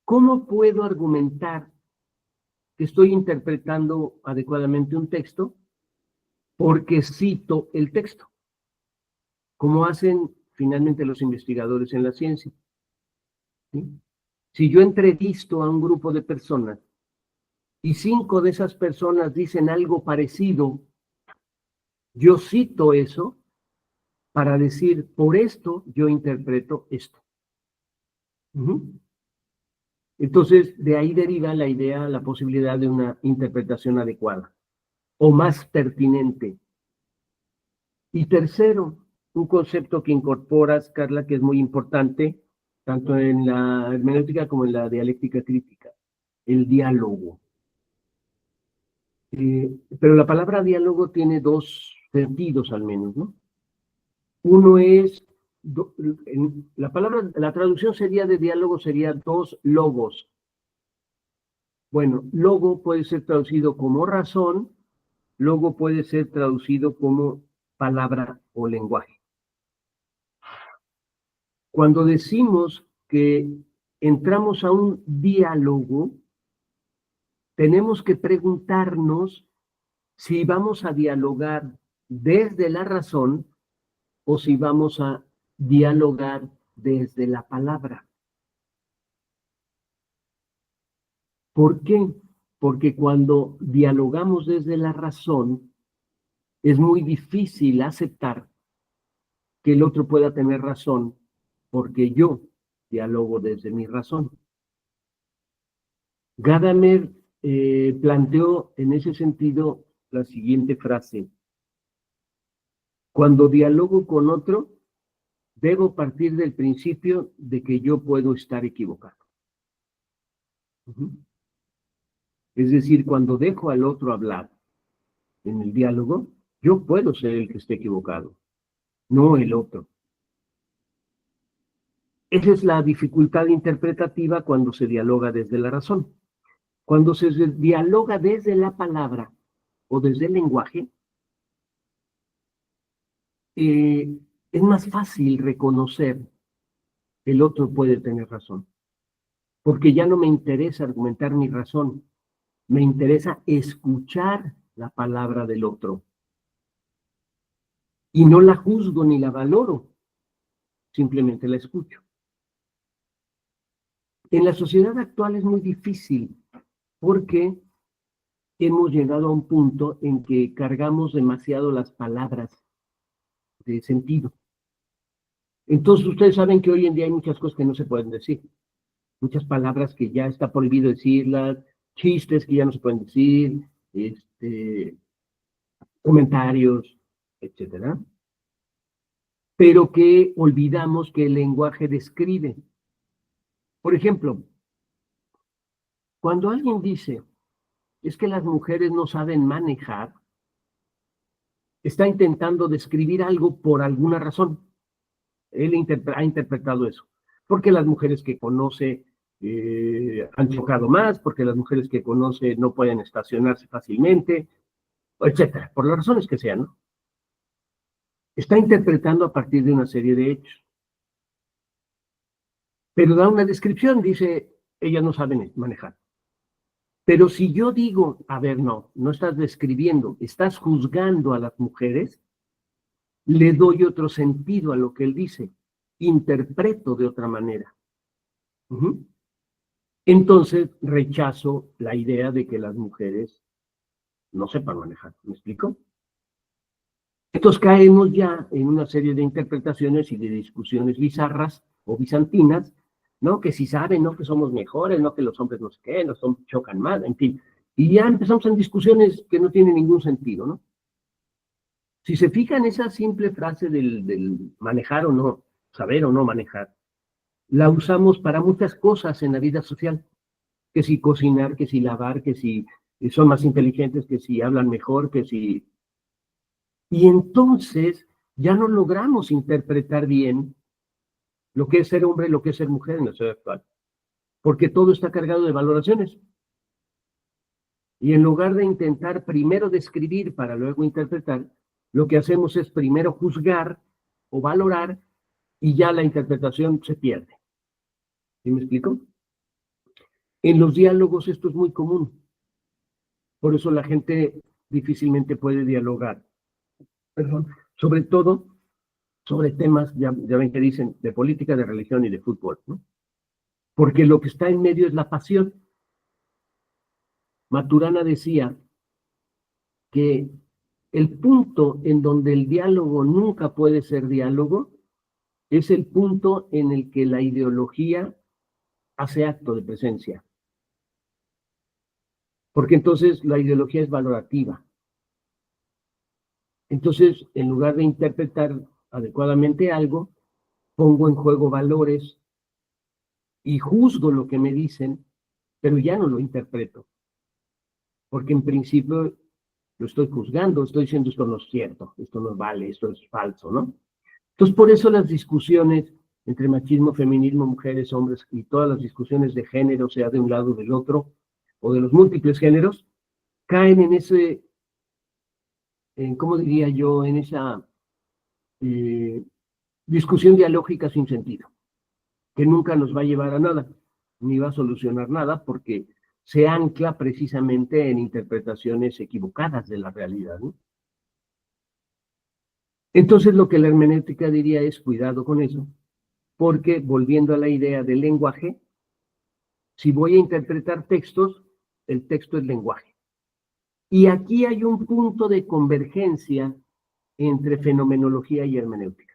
Speaker 2: ¿Cómo puedo argumentar que estoy interpretando adecuadamente un texto? Porque cito el texto, como hacen finalmente los investigadores en la ciencia. ¿Sí? Si yo entrevisto a un grupo de personas y 5 de esas personas dicen algo parecido, yo cito eso para decir, por esto yo interpreto esto. Entonces, de ahí deriva la idea, la posibilidad de una interpretación adecuada o más pertinente. Y tercero, un concepto que incorporas, Carla, que es muy importante, tanto en la hermenéutica como en la dialéctica crítica, el diálogo. Pero la palabra diálogo tiene dos sentidos al menos, ¿no? Uno es, la traducción sería de diálogo sería dos logos. Bueno, logo puede ser traducido como razón, logo puede ser traducido como palabra o lenguaje. Cuando decimos que entramos a un diálogo, tenemos que preguntarnos si vamos a dialogar desde la razón o si vamos a dialogar desde la palabra. ¿Por qué? Porque cuando dialogamos desde la razón, es muy difícil aceptar que el otro pueda tener razón, porque yo dialogo desde mi razón. Gadamer planteó en ese sentido la siguiente frase: cuando dialogo con otro, debo partir del principio de que yo puedo estar equivocado. Es decir, cuando dejo al otro hablar en el diálogo, yo puedo ser el que esté equivocado, no el otro. Esa es la dificultad interpretativa cuando se dialoga desde la razón. Cuando se dialoga desde la palabra o desde el lenguaje, es más fácil reconocer que el otro puede tener razón, porque ya no me interesa argumentar mi razón, me interesa escuchar la palabra del otro. Y no la juzgo ni la valoro, simplemente la escucho. En la sociedad actual es muy difícil porque hemos llegado a un punto en que cargamos demasiado las palabras de sentido. Entonces ustedes saben que hoy en día hay muchas cosas que no se pueden decir, muchas palabras que ya está prohibido decirlas, chistes que ya no se pueden decir, comentarios, etcétera, pero que olvidamos que el lenguaje describe. Por ejemplo, cuando alguien dice, es que las mujeres no saben manejar, está intentando describir algo por alguna razón. Él ha interpretado eso. Porque las mujeres que conoce han chocado más, porque las mujeres que conoce no pueden estacionarse fácilmente, etcétera, por las razones que sean, ¿no? Está interpretando a partir de una serie de hechos. Pero da una descripción, dice, ellas no saben manejar. Pero si yo digo, a ver, no estás describiendo, estás juzgando a las mujeres, le doy otro sentido a lo que él dice, interpreto de otra manera. Entonces rechazo la idea de que las mujeres no sepan manejar. ¿Me explico? Entonces caemos ya en una serie de interpretaciones y de discusiones bizarras o bizantinas, ¿no? Que si saben, ¿no? Que somos mejores, ¿no? Que los hombres no sé qué, nos chocan más, en fin. Y ya empezamos en discusiones que no tienen ningún sentido, ¿no? Si se fijan, esa simple frase del manejar o no, saber o no manejar, la usamos para muchas cosas en la vida social. Que si cocinar, que si lavar, que si son más inteligentes, que si hablan mejor, que si... Y entonces ya no logramos interpretar bien lo que es ser hombre y lo que es ser mujer en la sociedad actual. Porque todo está cargado de valoraciones. Y en lugar de intentar primero describir para luego interpretar, lo que hacemos es primero juzgar o valorar y ya la interpretación se pierde. ¿Sí me explico? En los diálogos esto es muy común. Por eso la gente difícilmente puede dialogar. Perdón. Sobre todo sobre temas, ya ven que dicen, de política, de religión y de fútbol, ¿no? Porque lo que está en medio es la pasión. Maturana decía que el punto en donde el diálogo nunca puede ser diálogo es el punto en el que la ideología hace acto de presencia. Porque entonces la ideología es valorativa. Entonces, en lugar de interpretar adecuadamente algo, pongo en juego valores y juzgo lo que me dicen, pero ya no lo interpreto. Porque en principio lo estoy juzgando, estoy diciendo esto no es cierto, esto no vale, esto es falso, ¿no? Entonces, por eso las discusiones entre machismo, feminismo, mujeres, hombres y todas las discusiones de género, sea de un lado o del otro, o de los múltiples géneros, caen en ese, ¿cómo diría yo?, en esa discusión dialógica sin sentido, que nunca nos va a llevar a nada, ni va a solucionar nada, porque se ancla precisamente en interpretaciones equivocadas de la realidad, ¿no? Entonces, lo que la hermenéutica diría es cuidado con eso, porque volviendo a la idea del lenguaje, si voy a interpretar textos, el texto es lenguaje. Y aquí hay un punto de convergencia entre fenomenología y hermenéutica.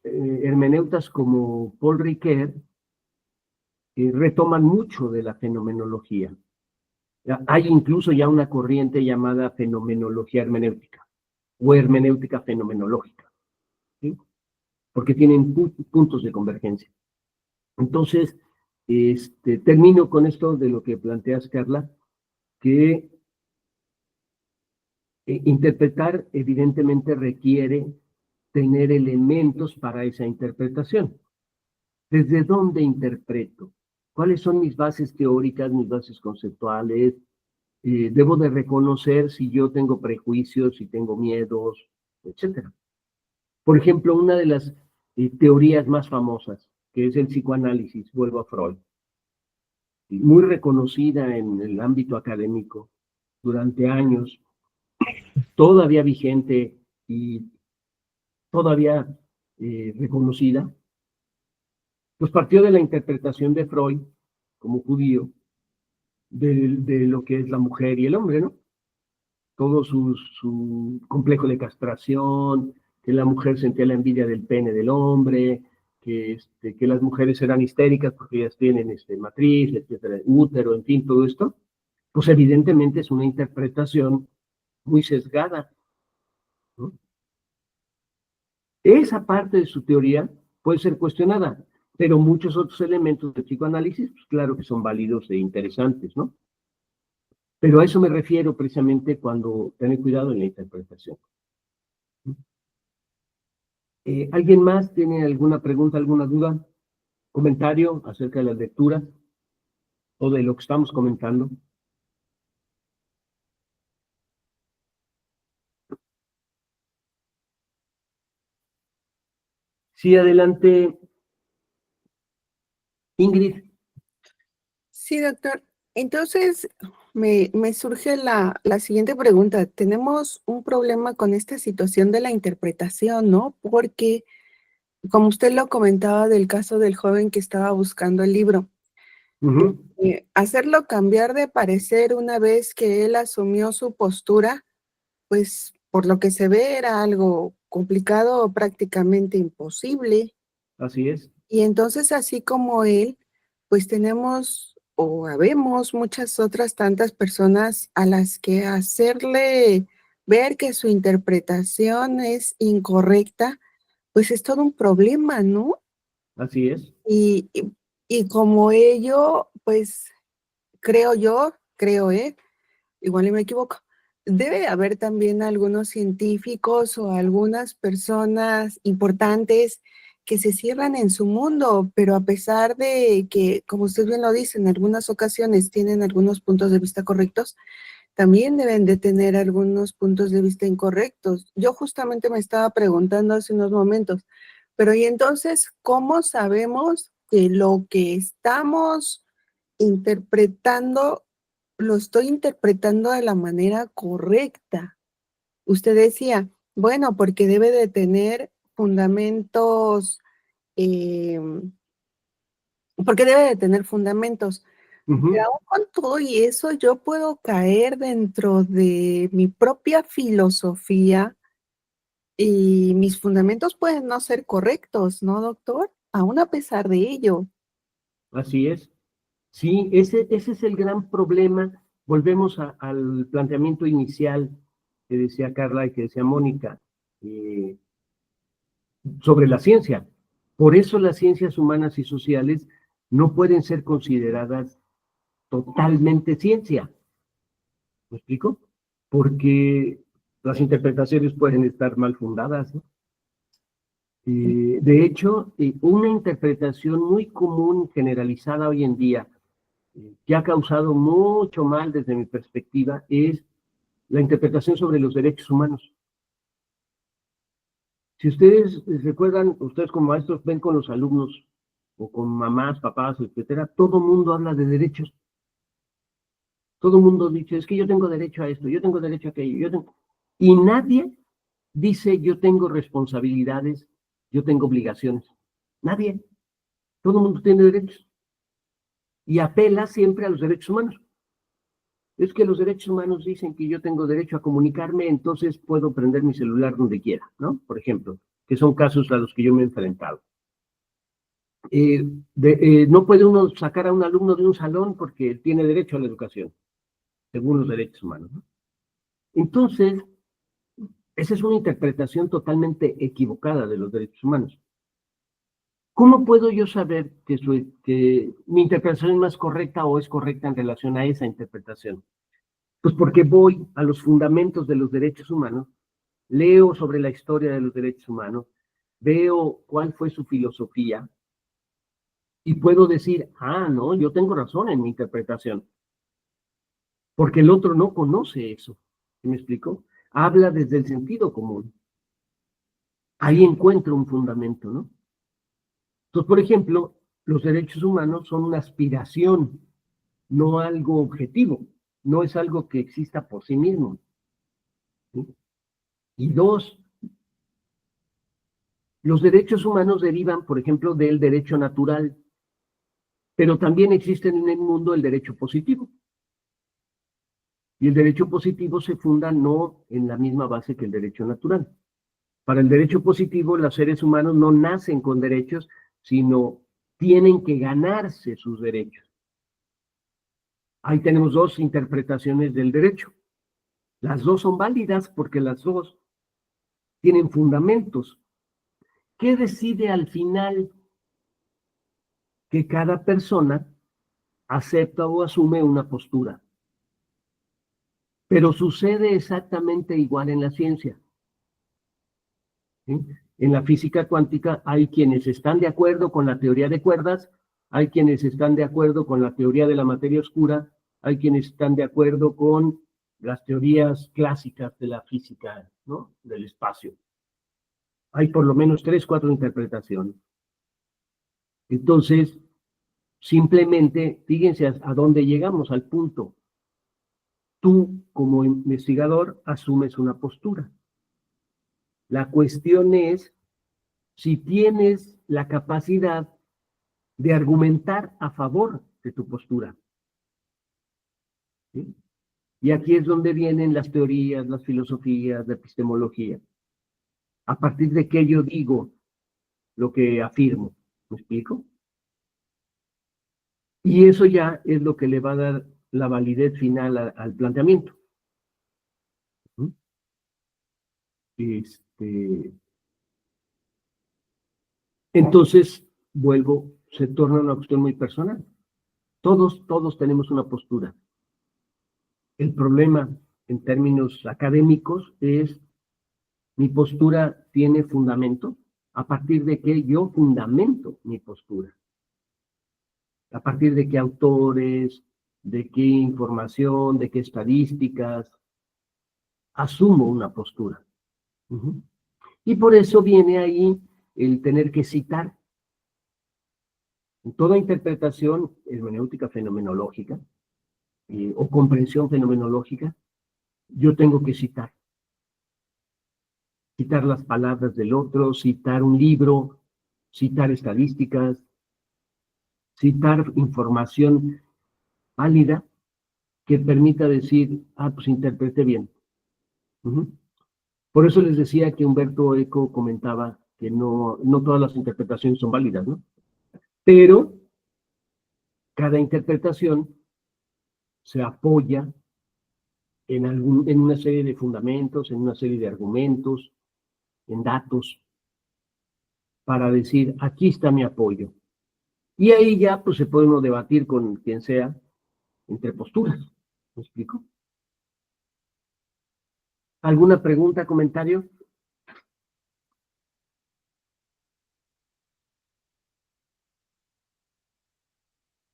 Speaker 2: Hermeneutas como Paul Ricoeur retoman mucho de la fenomenología. Hay incluso ya una corriente llamada fenomenología hermenéutica o hermenéutica fenomenológica, ¿sí? Porque tienen puntos de convergencia. Entonces, termino con esto de lo que planteas, Carla, que interpretar evidentemente requiere tener elementos para esa interpretación. ¿Desde dónde interpreto? ¿Cuáles son mis bases teóricas, mis bases conceptuales? Debo de reconocer si yo tengo prejuicios, si tengo miedos, etc. Por ejemplo, una de las teorías más famosas, que es el psicoanálisis, vuelvo a Freud, muy reconocida en el ámbito académico durante años, todavía vigente y todavía reconocida, pues partió de la interpretación de Freud, como judío, de lo que es la mujer y el hombre, ¿no? Todo su complejo de castración, que la mujer sentía la envidia del pene del hombre, que las mujeres eran histéricas porque ellas tienen matriz, etcétera, útero, en fin, todo esto, pues evidentemente es una interpretación muy sesgada, ¿no? Esa parte de su teoría puede ser cuestionada, pero muchos otros elementos del psicoanálisis, pues claro que son válidos e interesantes, ¿no? Pero a eso me refiero precisamente cuando tener cuidado en la interpretación. ¿Alguien más tiene alguna pregunta, alguna duda, comentario acerca de la lectura o de lo que estamos comentando? Sí, adelante, Ingrid.
Speaker 3: Sí, doctor. Entonces, me surge la siguiente pregunta. Tenemos un problema con esta situación de la interpretación, ¿no? Porque, como usted lo comentaba del caso del joven que estaba buscando el libro, hacerlo cambiar de parecer una vez que él asumió su postura, pues por lo que se ve era algo complicado o prácticamente imposible.
Speaker 2: Así es.
Speaker 3: Y entonces, así como él, pues tenemos o habemos muchas otras tantas personas a las que hacerle ver que su interpretación es incorrecta, pues es todo un problema, ¿no?
Speaker 2: Así es.
Speaker 3: Y como ello, pues creo yo, igual y me equivoco, debe haber también algunos científicos o algunas personas importantes que se cierran en su mundo, pero a pesar de que, como usted bien lo dice, en algunas ocasiones tienen algunos puntos de vista correctos, también deben de tener algunos puntos de vista incorrectos. Yo justamente me estaba preguntando hace unos momentos, pero ¿y entonces cómo sabemos que lo que estamos interpretando lo estoy interpretando de la manera correcta? Usted decía, bueno, porque debe de tener fundamentos, porque debe de tener fundamentos. Pero aún con todo y eso, yo puedo caer dentro de mi propia filosofía y mis fundamentos pueden no ser correctos, ¿no, doctor? Aún a pesar de ello.
Speaker 2: Así es. Sí, ese es el gran problema. Volvemos al planteamiento inicial que decía Carla y que decía Mónica sobre la ciencia. Por eso las ciencias humanas y sociales no pueden ser consideradas totalmente ciencia. ¿Me explico? Porque las interpretaciones pueden estar mal fundadas, ¿no? De hecho, una interpretación muy común, generalizada hoy en día, que ha causado mucho mal desde mi perspectiva, es la interpretación sobre los derechos humanos. Si ustedes recuerdan, ustedes como maestros ven con los alumnos, o con mamás, papás, etcétera, todo mundo habla de derechos. Todo mundo dice, es que yo tengo derecho a esto, yo tengo derecho a aquello, y nadie dice, yo tengo responsabilidades, yo tengo obligaciones. Nadie. Todo el mundo tiene derechos. Y apela siempre a los derechos humanos. Es que los derechos humanos dicen que yo tengo derecho a comunicarme, entonces puedo prender mi celular donde quiera, ¿no? Por ejemplo, que son casos a los que yo me he enfrentado. No puede uno sacar a un alumno de un salón porque tiene derecho a la educación, según los derechos humanos, ¿no? Entonces, esa es una interpretación totalmente equivocada de los derechos humanos. ¿Cómo puedo yo saber que mi interpretación es más correcta o es correcta en relación a esa interpretación? Pues porque voy a los fundamentos de los derechos humanos, leo sobre la historia de los derechos humanos, veo cuál fue su filosofía y puedo decir, no, yo tengo razón en mi interpretación, porque el otro no conoce eso. ¿Me explico? Habla desde el sentido común. Ahí encuentro un fundamento, ¿no? Entonces, por ejemplo, los derechos humanos son una aspiración, no algo objetivo, no es algo que exista por sí mismo, ¿sí? Y dos, los derechos humanos derivan, por ejemplo, del derecho natural, pero también existe en el mundo el derecho positivo. Y el derecho positivo se funda no en la misma base que el derecho natural. Para el derecho positivo, los seres humanos no nacen con derechos, sino tienen que ganarse sus derechos. Ahí tenemos dos interpretaciones del derecho. Las dos son válidas porque las dos tienen fundamentos. ¿Qué decide al final? Que cada persona acepta o asume una postura. Pero sucede exactamente igual en la ciencia, ¿sí? En la física cuántica hay quienes están de acuerdo con la teoría de cuerdas, hay quienes están de acuerdo con la teoría de la materia oscura, hay quienes están de acuerdo con las teorías clásicas de la física, ¿no? Del espacio. Hay por lo menos 3, 4 interpretaciones. Entonces, simplemente, fíjense a dónde llegamos, al punto. Tú, como investigador, asumes una postura. La cuestión es si tienes la capacidad de argumentar a favor de tu postura, ¿sí? Y aquí es donde vienen las teorías, las filosofías, la epistemología. A partir de que yo digo lo que afirmo, ¿me explico? Y eso ya es lo que le va a dar la validez final al planteamiento. Entonces, vuelvo, se torna una cuestión muy personal. Todos tenemos una postura. El problema en términos académicos es, mi postura tiene fundamento, a partir de que yo fundamento mi postura. A partir de qué autores, de qué información, de qué estadísticas, asumo una postura. Y por eso viene ahí el tener que citar. En toda interpretación hermenéutica fenomenológica o comprensión fenomenológica, yo tengo que citar. Citar las palabras del otro, citar un libro, citar estadísticas, citar información válida que permita decir, pues interprete bien. Por eso les decía que Humberto Eco comentaba que no todas las interpretaciones son válidas, ¿no? Pero cada interpretación se apoya en una serie de fundamentos, en una serie de argumentos, en datos. para decir, aquí está mi apoyo. Y ahí ya pues se puede uno debatir con quien sea entre posturas. ¿Me explico? ¿Alguna pregunta, comentario?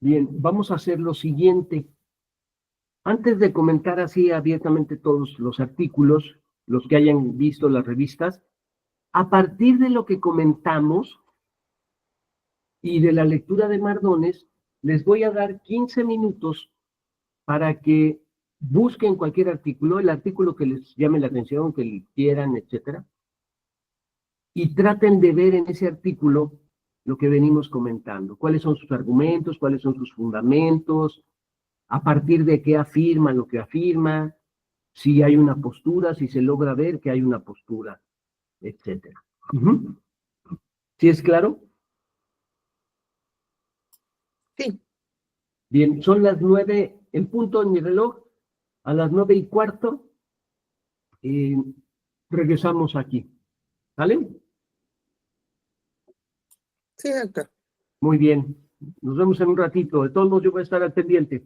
Speaker 2: Bien, vamos a hacer lo siguiente. Antes de comentar así abiertamente todos los artículos, los que hayan visto las revistas, a partir de lo que comentamos y de la lectura de Mardones, les voy a dar 15 minutos para que busquen cualquier artículo, el artículo que les llame la atención, que quieran, etcétera, y traten de ver en ese artículo lo que venimos comentando, cuáles son sus argumentos, cuáles son sus fundamentos, a partir de qué afirma lo que afirma, si hay una postura, si se logra ver que hay una postura, etcétera. ¿Sí es claro?
Speaker 3: Sí,
Speaker 2: Bien, son las 9 en punto en mi reloj, a las 9:15 regresamos aquí. ¿Vale?
Speaker 3: sí, doctor.
Speaker 2: Muy bien. Nos vemos en un ratito. De todos modos, yo voy a estar al pendiente.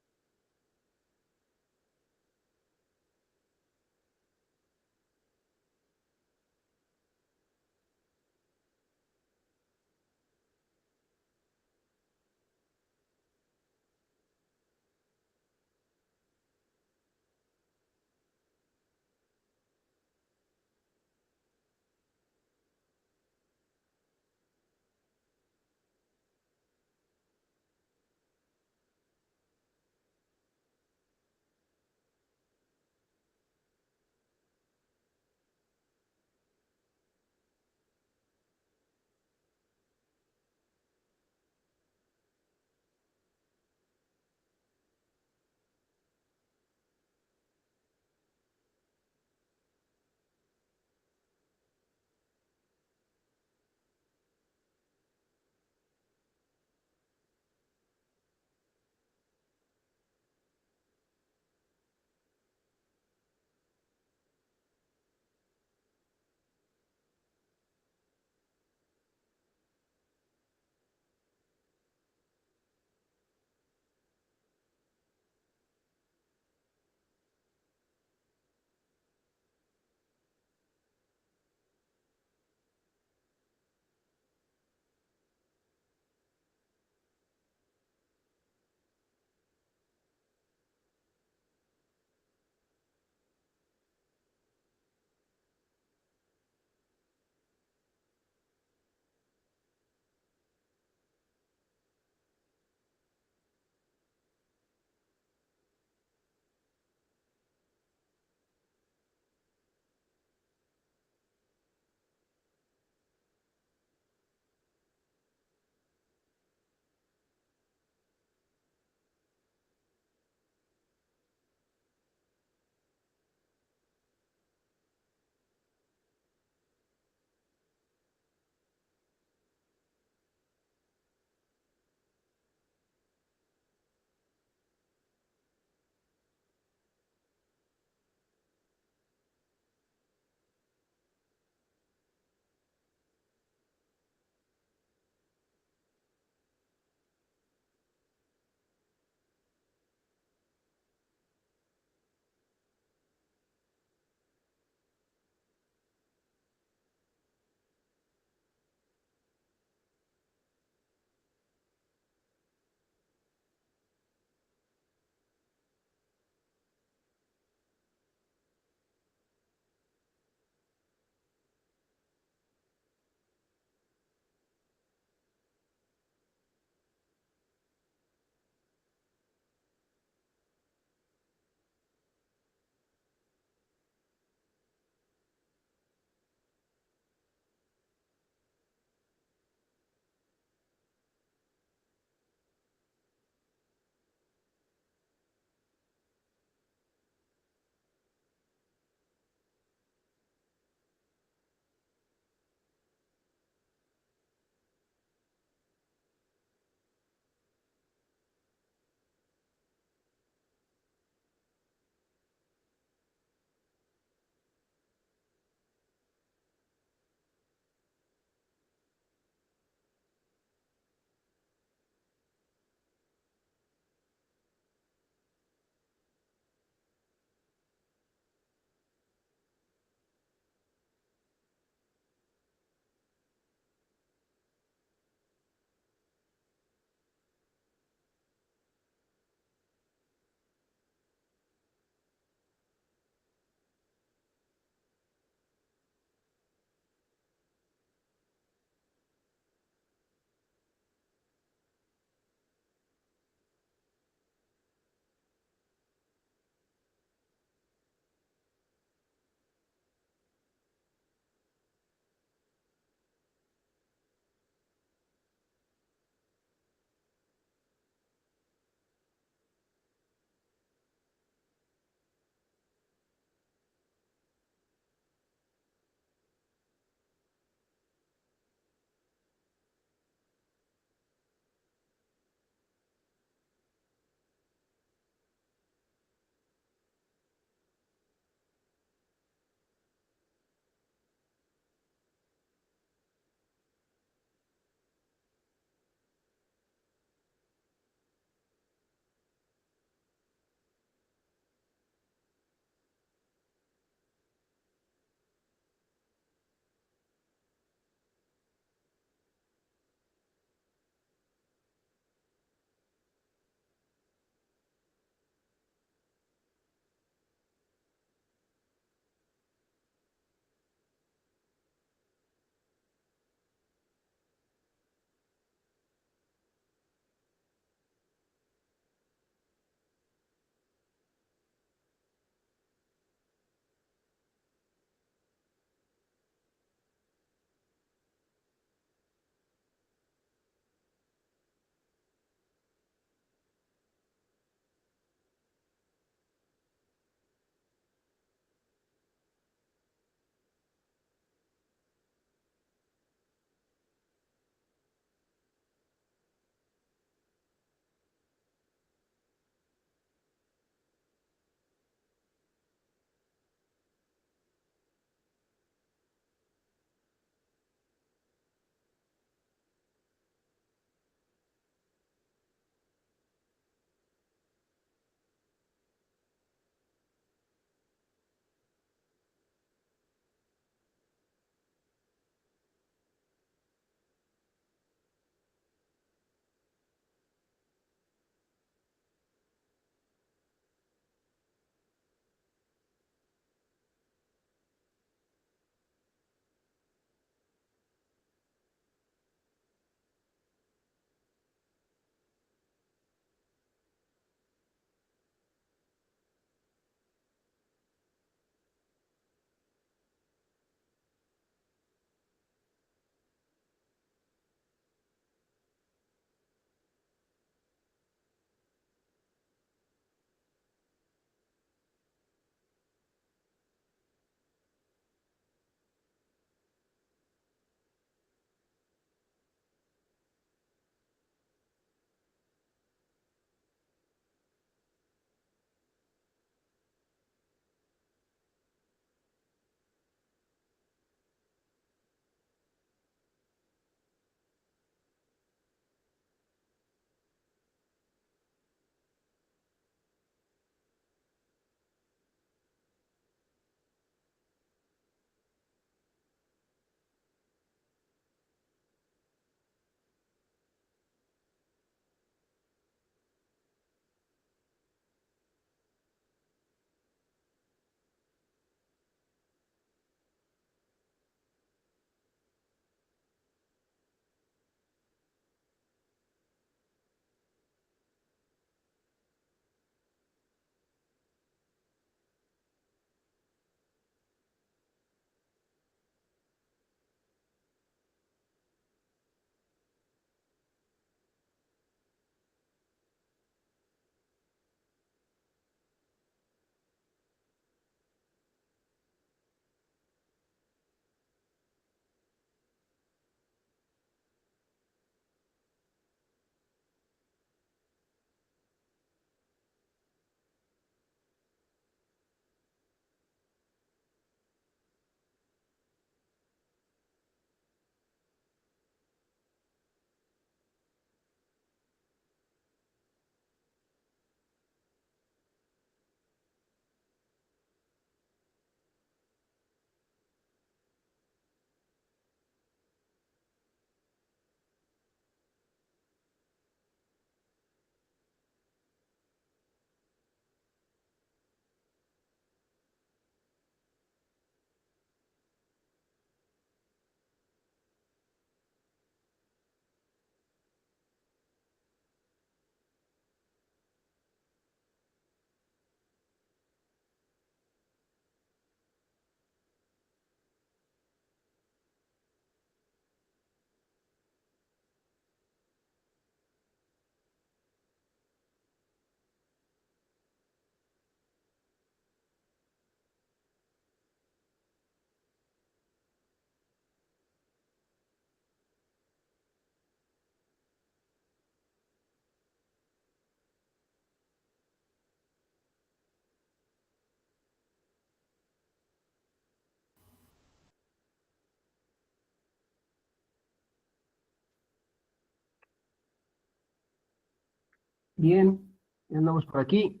Speaker 2: Bien, ya andamos por aquí.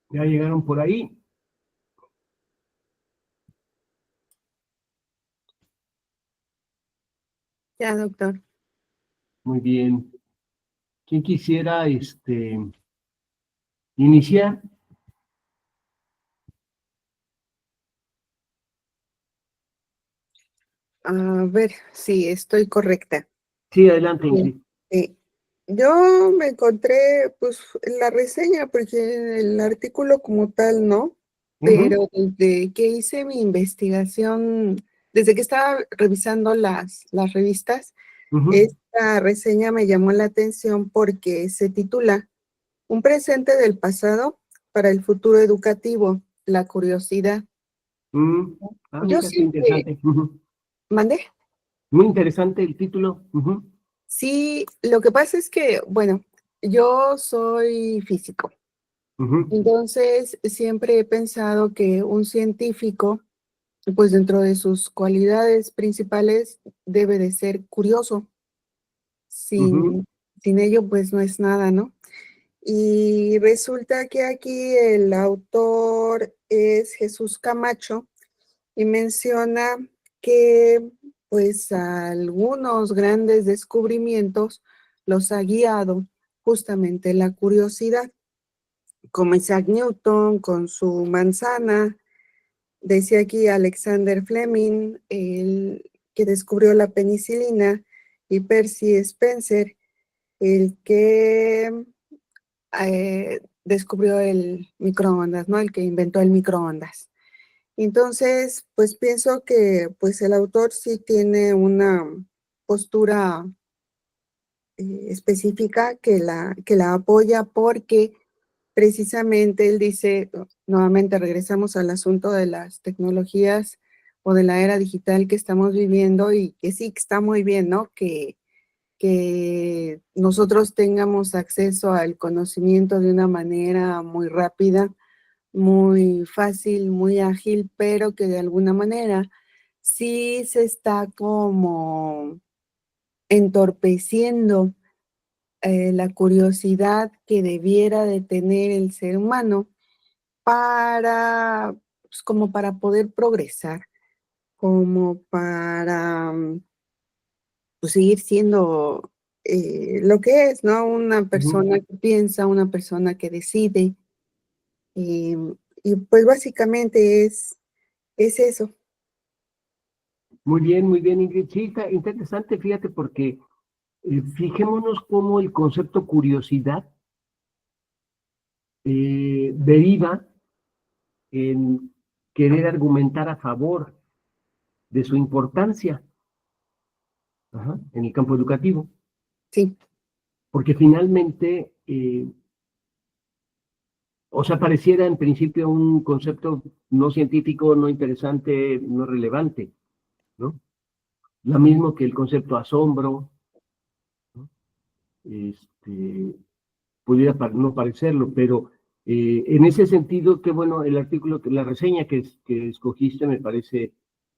Speaker 2: Ya llegaron por ahí.
Speaker 3: Ya, doctor.
Speaker 2: Muy bien. ¿Quién quisiera iniciar?
Speaker 3: A ver si estoy correcta.
Speaker 2: Sí, adelante, Ingrid.
Speaker 3: Eh, yo me encontré, pues, la reseña, porque el artículo como tal, ¿no? Pero desde que hice mi investigación, desde que estaba revisando las revistas, esta reseña me llamó la atención porque se titula Un presente del pasado para el futuro educativo, la curiosidad. Yo
Speaker 2: Mira, qué
Speaker 3: siempre,
Speaker 2: interesante.
Speaker 3: ¿mandé?
Speaker 2: Muy interesante el título.
Speaker 3: Sí, lo que pasa es que, bueno, yo soy físico. Entonces, siempre he pensado que un científico, pues dentro de sus cualidades principales, debe de ser curioso. Sin ello, pues no es nada, ¿no? Y resulta que aquí el autor es Jesús Camacho y menciona que, pues, algunos grandes descubrimientos los ha guiado justamente la curiosidad, como Isaac Newton con su manzana. Decía aquí Alexander Fleming, el que descubrió la penicilina, y Percy Spencer, el que descubrió el microondas, ¿no? El que inventó el microondas. Entonces, pues pienso que pues el autor sí tiene una postura específica que la apoya, porque precisamente él dice, nuevamente regresamos al asunto de las tecnologías o de la era digital que estamos viviendo, y que sí, que está muy bien, ¿no? Que nosotros tengamos acceso al conocimiento de una manera muy rápida, muy fácil, muy ágil, pero que de alguna manera sí se está como entorpeciendo la curiosidad que debiera de tener el ser humano para, pues, como para poder progresar, como para pues, seguir siendo lo que es, ¿no? Una persona que piensa, una persona que decide. Y pues básicamente es eso.
Speaker 2: Muy bien, Ingrid. Sí, está interesante, fíjate, porque fijémonos cómo el concepto curiosidad deriva en querer argumentar a favor de su importancia en el campo educativo.
Speaker 3: Sí,
Speaker 2: Porque finalmente, o sea, pareciera en principio un concepto no científico, no interesante, no relevante, ¿no? Lo mismo que el concepto asombro, ¿no? Pudiera no parecerlo, pero en ese sentido, qué bueno, el artículo, la reseña que escogiste me parece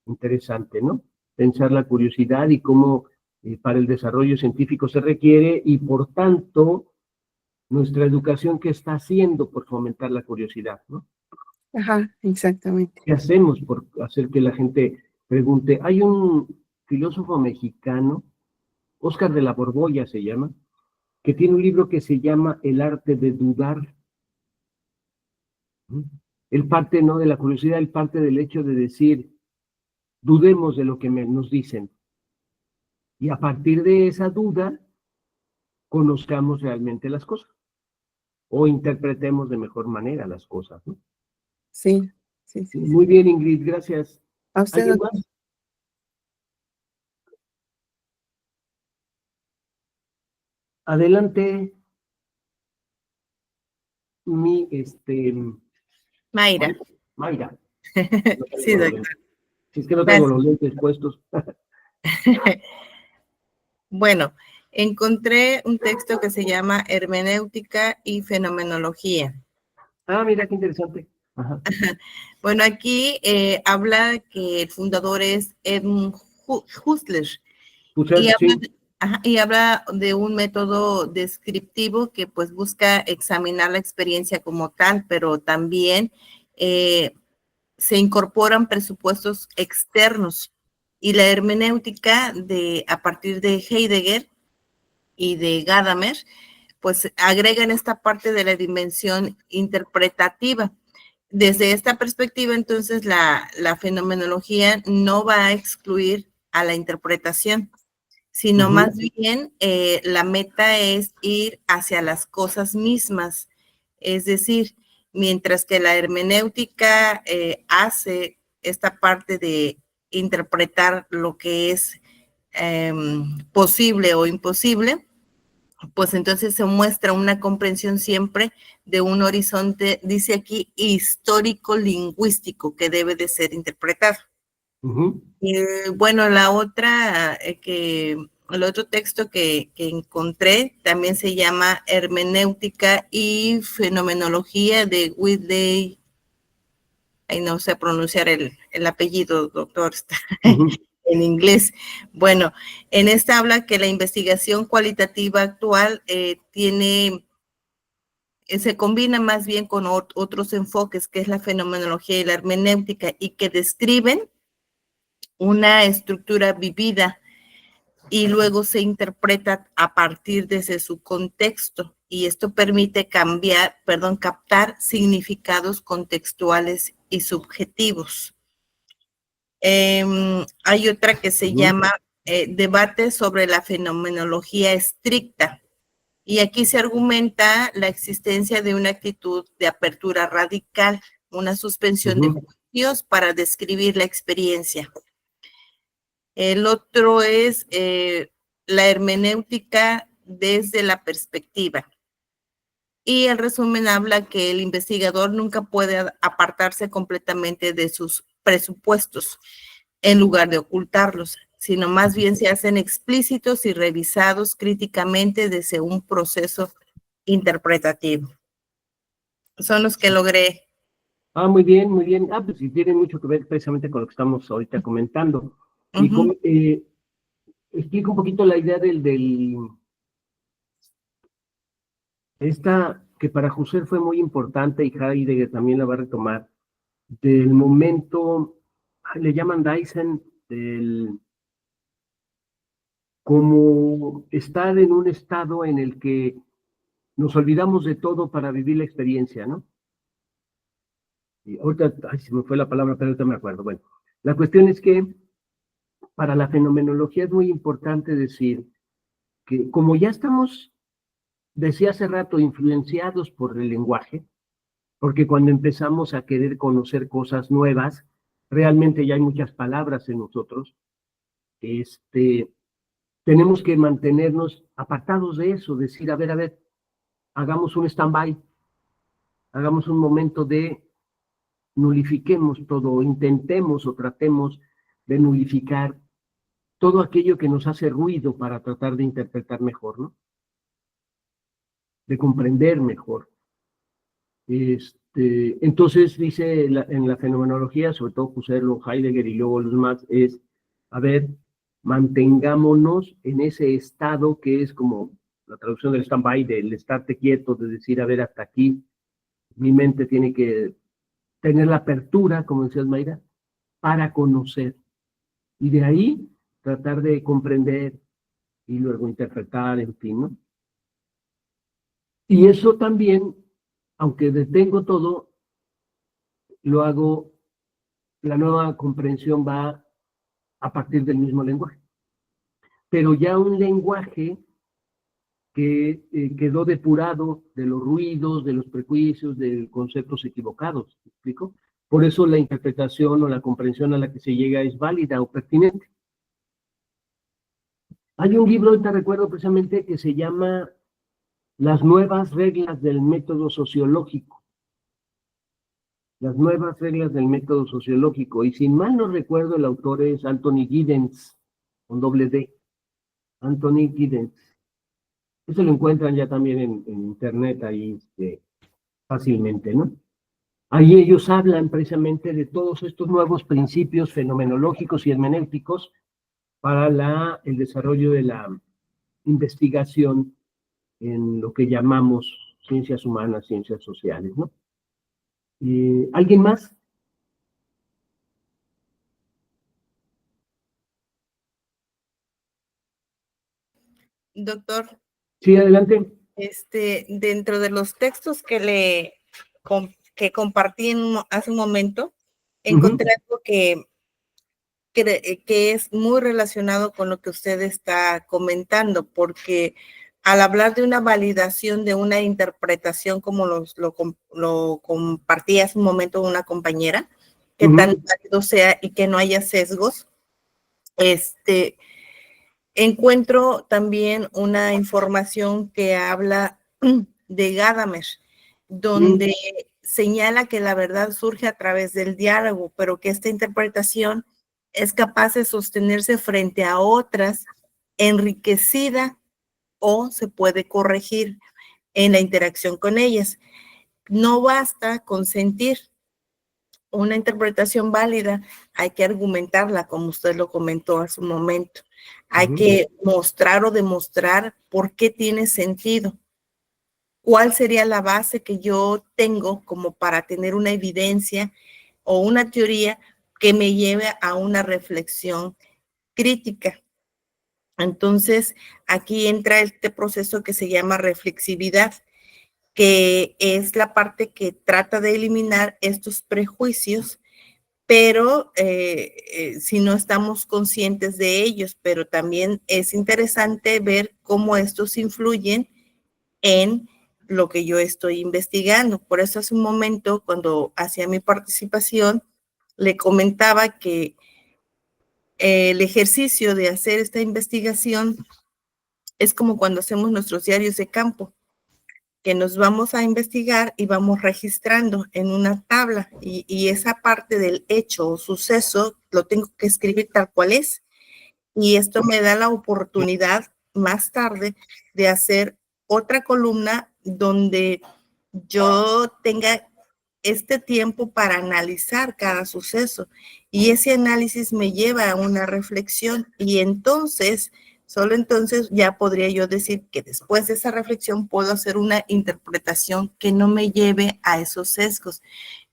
Speaker 2: interesante, ¿no? Pensar la curiosidad y cómo para el desarrollo científico se requiere, y por tanto, nuestra educación, ¿qué está haciendo por fomentar la curiosidad, ¿no?
Speaker 3: Ajá, exactamente.
Speaker 2: ¿Qué hacemos por hacer que la gente pregunte? Hay un filósofo mexicano, Óscar de la Borbolla se llama, que tiene un libro que se llama El arte de dudar. Él parte no de la curiosidad, él parte del hecho de decir, dudemos de lo que nos dicen. Y a partir de esa duda, conozcamos realmente las cosas. O interpretemos de mejor manera las cosas, ¿no?
Speaker 3: Sí, sí, sí.
Speaker 2: Muy bien, Ingrid, gracias.
Speaker 3: A usted,
Speaker 2: ¿Alguien
Speaker 3: doctor.
Speaker 2: más? Adelante,
Speaker 6: Mayra.
Speaker 2: Mayra.
Speaker 6: Sí, doctor.
Speaker 2: Si es que no tengo los lentes puestos.
Speaker 6: Bueno, encontré un texto que se llama Hermenéutica y Fenomenología.
Speaker 2: Ah, mira, qué interesante. Ajá.
Speaker 6: Bueno, aquí habla que el fundador es Edmund Husserl. Y habla de un método descriptivo que pues busca examinar la experiencia como tal, pero también se incorporan presupuestos externos. Y la hermenéutica a partir de Heidegger y de Gadamer, pues agregan esta parte de la dimensión interpretativa. Desde esta perspectiva, entonces, la fenomenología no va a excluir a la interpretación, sino más bien la meta es ir hacia las cosas mismas. Es decir, mientras que la hermenéutica hace esta parte de interpretar lo que es posible o imposible, pues entonces se muestra una comprensión siempre de un horizonte, dice aquí, histórico-lingüístico que debe de ser interpretado. Y bueno, el otro texto que encontré también se llama Hermenéutica y Fenomenología de Whitley. Ahí no sé pronunciar el apellido, doctor, está en inglés. Bueno, en esta habla que la investigación cualitativa actual se combina más bien con otros enfoques, que es la fenomenología y la hermenéutica, y que describen una estructura vivida y luego se interpreta a partir de su contexto, y esto permite captar significados contextuales y subjetivos. Hay otra que se llama Debate sobre la fenomenología estricta, y aquí se argumenta la existencia de una actitud de apertura radical, una suspensión de juicios para describir la experiencia. El otro es la hermenéutica desde la perspectiva. Y el resumen habla que el investigador nunca puede apartarse completamente de sus presupuestos en lugar de ocultarlos, sino más bien se hacen explícitos y revisados críticamente desde un proceso interpretativo. Son los que logré.
Speaker 2: Ah, muy bien, muy bien. Ah, pues sí, tiene mucho que ver precisamente con lo que estamos ahorita comentando. Y explico un poquito la idea esta que para Husserl fue muy importante, y Heidegger también la va a retomar, del momento, le llaman Dasein, como estar en un estado en el que nos olvidamos de todo para vivir la experiencia, ¿no? Y ahorita, se me fue la palabra, pero ahorita me acuerdo. Bueno, la cuestión es que para la fenomenología es muy importante decir que como ya estamos, decía hace rato, influenciados por el lenguaje, porque cuando empezamos a querer conocer cosas nuevas, realmente ya hay muchas palabras en nosotros, tenemos que mantenernos apartados de eso, decir, a ver, hagamos un stand-by, hagamos un momento de nulifiquemos todo, intentemos o tratemos de nulificar todo aquello que nos hace ruido para tratar de interpretar mejor, ¿no? De comprender mejor. Entonces dice en la fenomenología, sobre todo Husserl, Heidegger y luego los demás, es, a ver, mantengámonos en ese estado que es como la traducción del stand-by, del estarte quieto, de decir, a ver, hasta aquí, mi mente tiene que tener la apertura, como decías Mayra, para conocer. Y de ahí tratar de comprender y luego interpretar, en fin, ¿no? Y eso también, aunque detengo todo, lo hago, la nueva comprensión va a partir del mismo lenguaje. Pero ya un lenguaje que quedó depurado de los ruidos, de los prejuicios, de conceptos equivocados, ¿me explico? Por eso la interpretación o la comprensión a la que se llega es válida o pertinente. Hay un libro, ahorita recuerdo precisamente, que se llama Las nuevas reglas del método sociológico. Las nuevas reglas del método sociológico. Y si mal no recuerdo, el autor es Anthony Giddens, con doble D. Anthony Giddens. Eso lo encuentran ya también en internet ahí fácilmente, ¿no? Ahí ellos hablan precisamente de todos estos nuevos principios fenomenológicos y hermenéuticos para el desarrollo de la investigación en lo que llamamos ciencias humanas, ciencias sociales, ¿no? ¿Alguien más?
Speaker 6: Doctor,
Speaker 2: Sí, adelante.
Speaker 6: dentro de los textos que compartí hace un momento, encontré algo que es muy relacionado con lo que usted está comentando, porque al hablar de una validación de una interpretación, como lo compartí hace un momento una compañera, que tan válido sea y que no haya sesgos, encuentro también una información que habla de Gadamer, donde señala que la verdad surge a través del diálogo, pero que esta interpretación es capaz de sostenerse frente a otras, enriquecida o se puede corregir en la interacción con ellas. No basta con sentir una interpretación válida, hay que argumentarla, como usted lo comentó hace un momento. Hay que mostrar o demostrar por qué tiene sentido. ¿Cuál sería la base que yo tengo como para tener una evidencia o una teoría que me lleve a una reflexión crítica? Entonces, aquí entra este proceso que se llama reflexividad, que es la parte que trata de eliminar estos prejuicios, pero si no estamos conscientes de ellos, pero también es interesante ver cómo estos influyen en lo que yo estoy investigando. Por eso hace un momento, cuando hacía mi participación, le comentaba que el ejercicio de hacer esta investigación es como cuando hacemos nuestros diarios de campo, que nos vamos a investigar y vamos registrando en una tabla, y esa parte del hecho o suceso lo tengo que escribir tal cual es, y esto me da la oportunidad más tarde de hacer otra columna donde yo tenga este tiempo para analizar cada suceso, y ese análisis me lleva a una reflexión, y entonces, solo entonces ya podría yo decir que después de esa reflexión puedo hacer una interpretación que no me lleve a esos sesgos.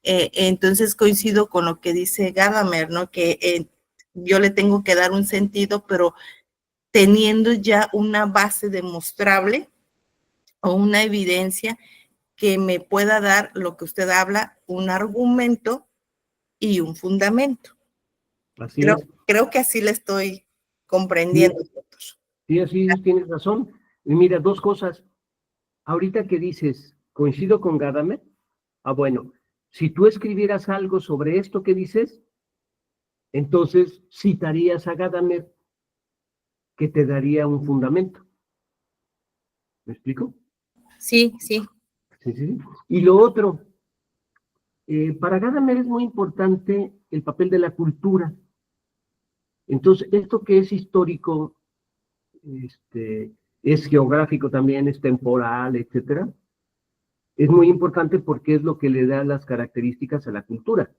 Speaker 6: Entonces coincido con lo que dice Gadamer, ¿no? Que yo le tengo que dar un sentido, pero teniendo ya una base demostrable o una evidencia que me pueda dar lo que usted habla, un argumento y un fundamento.
Speaker 2: Así es.
Speaker 6: Creo que así le estoy comprendiendo.
Speaker 2: Sí, así es, tienes razón. Y mira, dos cosas. Ahorita que dices, coincido con Gadamer, bueno, si tú escribieras algo sobre esto que dices, entonces citarías a Gadamer, que te daría un fundamento. ¿Me explico?
Speaker 6: Sí, sí.
Speaker 2: Sí, sí. Y lo otro, para Gadamer es muy importante el papel de la cultura. Entonces, esto que es histórico, es geográfico también, es temporal, etcétera, es muy importante porque es lo que le da las características a la cultura.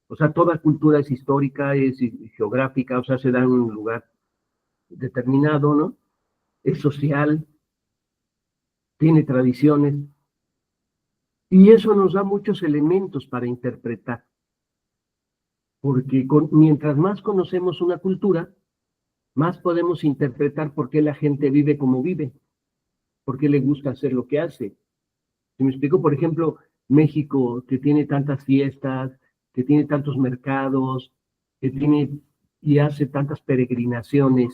Speaker 2: O sea, toda cultura es histórica, es geográfica, o sea, se da en un lugar determinado, ¿no? Es social. tiene tradiciones, y eso nos da muchos elementos para interpretar, porque mientras más conocemos una cultura, más podemos interpretar por qué la gente vive como vive, por qué le gusta hacer lo que hace. Si me explico, por ejemplo, México, que tiene tantas fiestas, que tiene tantos mercados, que tiene y hace tantas peregrinaciones.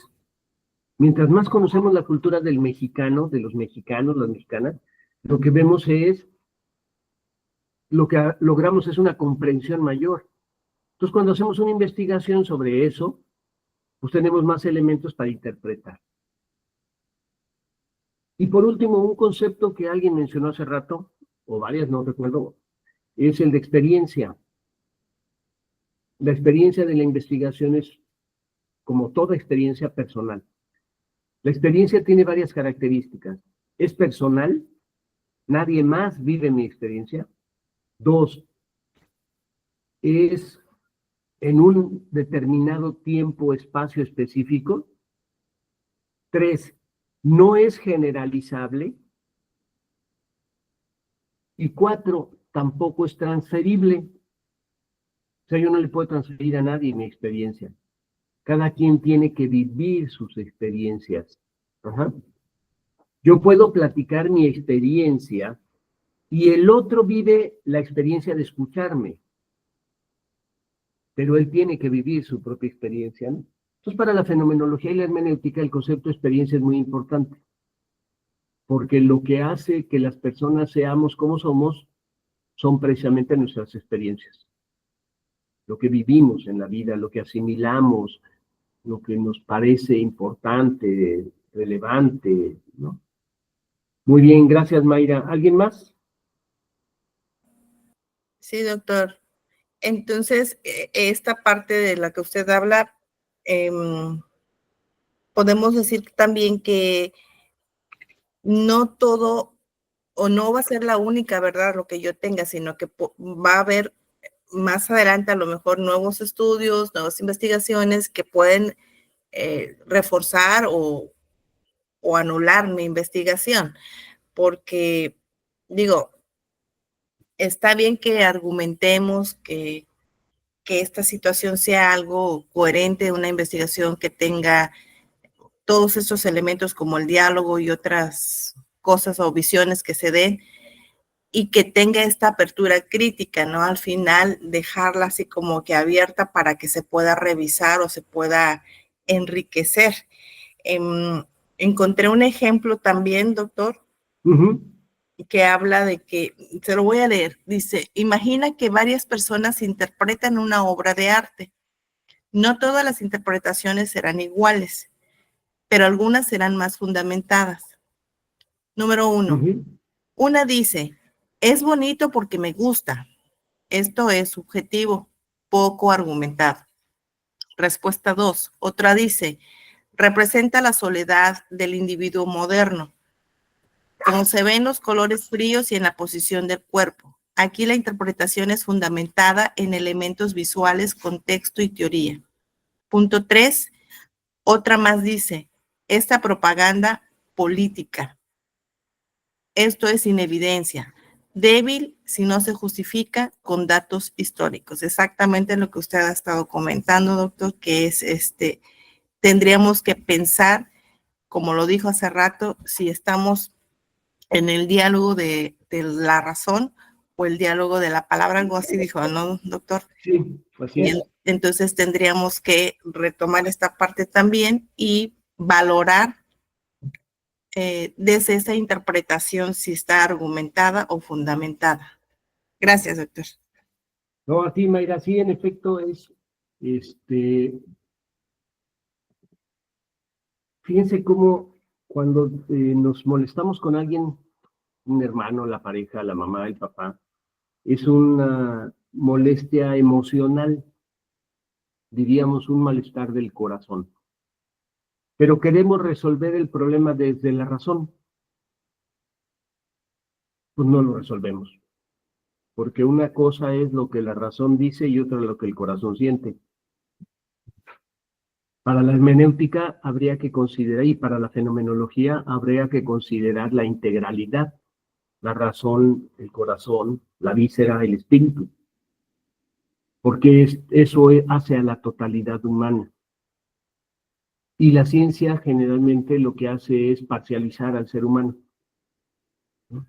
Speaker 2: Mientras más conocemos la cultura del mexicano, de los mexicanos, las mexicanas, lo que vemos es, lo que logramos es una comprensión mayor. Entonces, cuando hacemos una investigación sobre eso, pues tenemos más elementos para interpretar. Y por último, un concepto que alguien mencionó hace rato, o varias, no recuerdo, es el de experiencia. La experiencia de la investigación es, como toda experiencia, personal. La experiencia tiene varias características. Es personal, nadie más vive mi experiencia. 2, es en un determinado tiempo, espacio específico. 3, no es generalizable. Y 4, tampoco es transferible. O sea, yo no le puedo transferir a nadie mi experiencia. Cada quien tiene que vivir sus experiencias. Ajá. Yo puedo platicar mi experiencia y el otro vive la experiencia de escucharme, pero él tiene que vivir su propia experiencia, ¿no? Entonces, para la fenomenología y la hermenéutica, el concepto de experiencia es muy importante, porque lo que hace que las personas seamos como somos son precisamente nuestras experiencias. Lo que vivimos en la vida, lo que asimilamos, lo que nos parece importante, relevante, ¿no? Muy bien, gracias, Mayra. ¿Alguien más?
Speaker 6: Sí, doctor. Entonces, esta parte de la que usted habla, podemos decir también que no todo o no va a ser la única verdad lo que yo tenga, sino que va a haber más adelante a lo mejor nuevos estudios, nuevas investigaciones que pueden reforzar o anular mi investigación, porque digo, está bien que argumentemos que esta situación sea algo coherente, una investigación que tenga todos estos elementos como el diálogo y otras cosas o visiones que se den y que tenga esta apertura crítica, ¿no? Al final dejarla así como que abierta para que se pueda revisar o se pueda enriquecer. Encontré un ejemplo también, doctor, que habla de que, se lo voy a leer, dice, imagina que varias personas interpretan una obra de arte. No todas las interpretaciones serán iguales, pero algunas serán más fundamentadas. Número 1, una dice, es bonito porque me gusta. Esto es subjetivo, poco argumentado. Respuesta 2, otra dice, representa la soledad del individuo moderno, como se ven los colores fríos y en la posición del cuerpo. Aquí la interpretación es fundamentada en elementos visuales, contexto y teoría. Punto 3, otra más dice, esta propaganda política. Esto es sin evidencia, débil si no se justifica con datos históricos. Exactamente lo que usted ha estado comentando, doctor, que es tendríamos que pensar, como lo dijo hace rato, si estamos en el diálogo de la razón o el diálogo de la palabra, algo así dijo, ¿no, doctor?
Speaker 2: Sí, así es.
Speaker 6: Entonces tendríamos que retomar esta parte también y valorar desde esa interpretación si está argumentada o fundamentada. Gracias, doctor.
Speaker 2: No, a ti, Mayra, sí, en efecto es, fíjense cómo cuando nos molestamos con alguien, un hermano, la pareja, la mamá, el papá, es una molestia emocional, diríamos un malestar del corazón. Pero queremos resolver el problema desde la razón. Pues no lo resolvemos. Porque una cosa es lo que la razón dice y otra lo que el corazón siente. Para la hermenéutica habría que considerar, y para la fenomenología habría que considerar la integralidad, la razón, el corazón, la víscera, el espíritu, porque eso hace a la totalidad humana. Y la ciencia generalmente lo que hace es parcializar al ser humano, ¿no?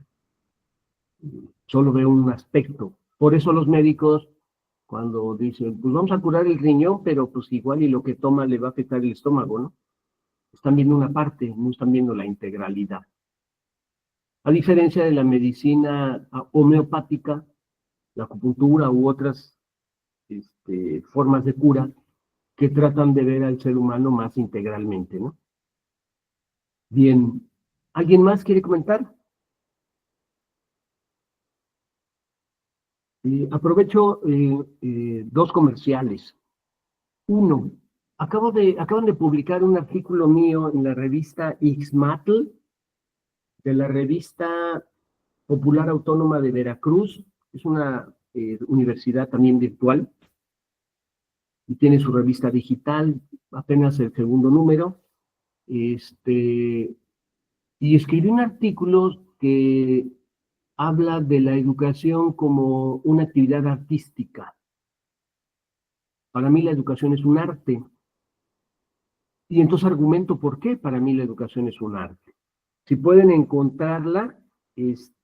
Speaker 2: Solo ve un aspecto. Por eso los médicos, cuando dicen, pues vamos a curar el riñón, pero pues igual y lo que toma le va a afectar el estómago, ¿no? Están viendo una parte, no están viendo la integralidad. A diferencia de la medicina homeopática, la acupuntura u otras formas de cura que tratan de ver al ser humano más integralmente, ¿no? Bien, ¿alguien más quiere comentar? Aprovecho dos comerciales. Uno, acaban de publicar un artículo mío en la revista Ixmatl, de la revista Popular Autónoma de Veracruz. Es una universidad también virtual y tiene su revista digital, apenas el segundo número. Y escribí un artículo que habla de la educación como una actividad artística. Para mí la educación es un arte. Y entonces argumento por qué para mí la educación es un arte. Si pueden encontrarla, pues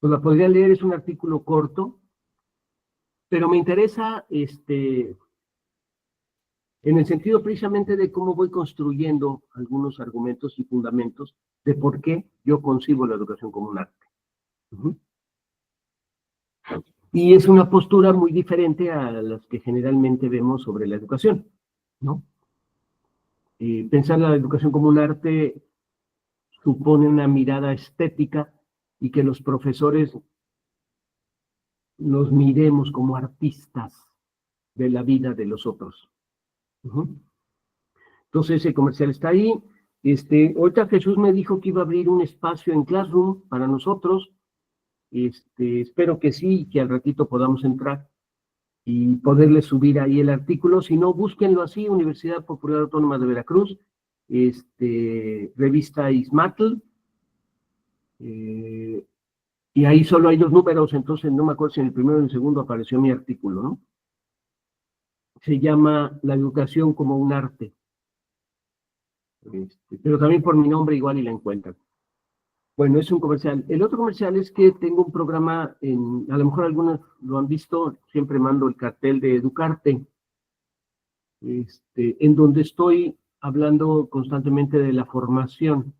Speaker 2: la podría leer, es un artículo corto, pero me interesa en el sentido precisamente de cómo voy construyendo algunos argumentos y fundamentos de por qué yo concibo la educación como un arte. Y es una postura muy diferente a las que generalmente vemos sobre la educación, ¿no? Pensar la educación como un arte supone una mirada estética y que los profesores nos miremos como artistas de la vida de los otros. Entonces ese comercial está ahí. Ahorita Jesús me dijo que iba a abrir un espacio en Classroom para nosotros. Espero que sí, que al ratito podamos entrar y poderles subir ahí el artículo. Si no, búsquenlo así, Universidad Popular Autónoma de Veracruz, revista Ixmatl, y ahí solo hay dos números, entonces no me acuerdo si en el primero o en el segundo apareció mi artículo, ¿no? Se llama La educación como un arte. Pero también por mi nombre igual y la encuentran. Bueno, es un comercial. El otro comercial es que tengo un programa, a lo mejor algunos lo han visto, siempre mando el cartel de Educarte, en donde estoy hablando constantemente de la formación.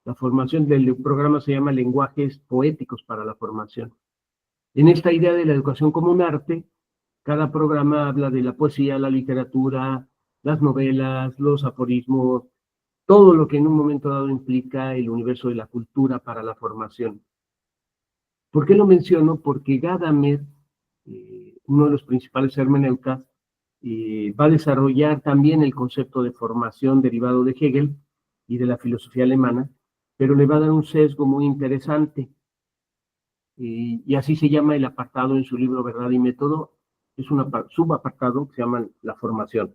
Speaker 2: La formación del programa se llama Lenguajes Poéticos para la Formación. En esta idea de la educación como un arte, cada programa habla de la poesía, la literatura, las novelas, los aforismos, todo lo que en un momento dado implica el universo de la cultura para la formación. ¿Por qué lo menciono? Porque Gadamer, uno de los principales hermeneutas, va a desarrollar también el concepto de formación derivado de Hegel y de la filosofía alemana, pero le va a dar un sesgo muy interesante. Y así se llama el apartado en su libro Verdad y Método. Es un subapartado que se llama la formación.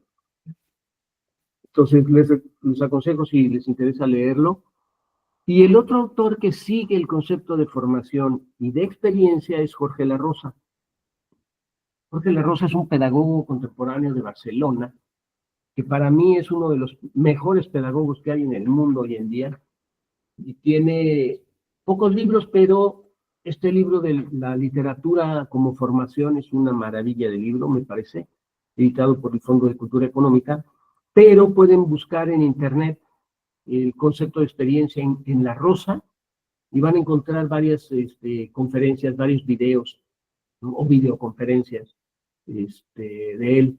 Speaker 2: Entonces les aconsejo si les interesa leerlo. Y el otro autor que sigue el concepto de formación y de experiencia es Jorge La Rosa. Jorge La Rosa es un pedagogo contemporáneo de Barcelona, que para mí es uno de los mejores pedagogos que hay en el mundo hoy en día. Y tiene pocos libros, pero este libro de la literatura como formación es una maravilla de libro, me parece, editado por el Fondo de Cultura Económica, pero pueden buscar en internet el concepto de experiencia en La Rosa y van a encontrar varias conferencias, varios videos, ¿no? O videoconferencias de él,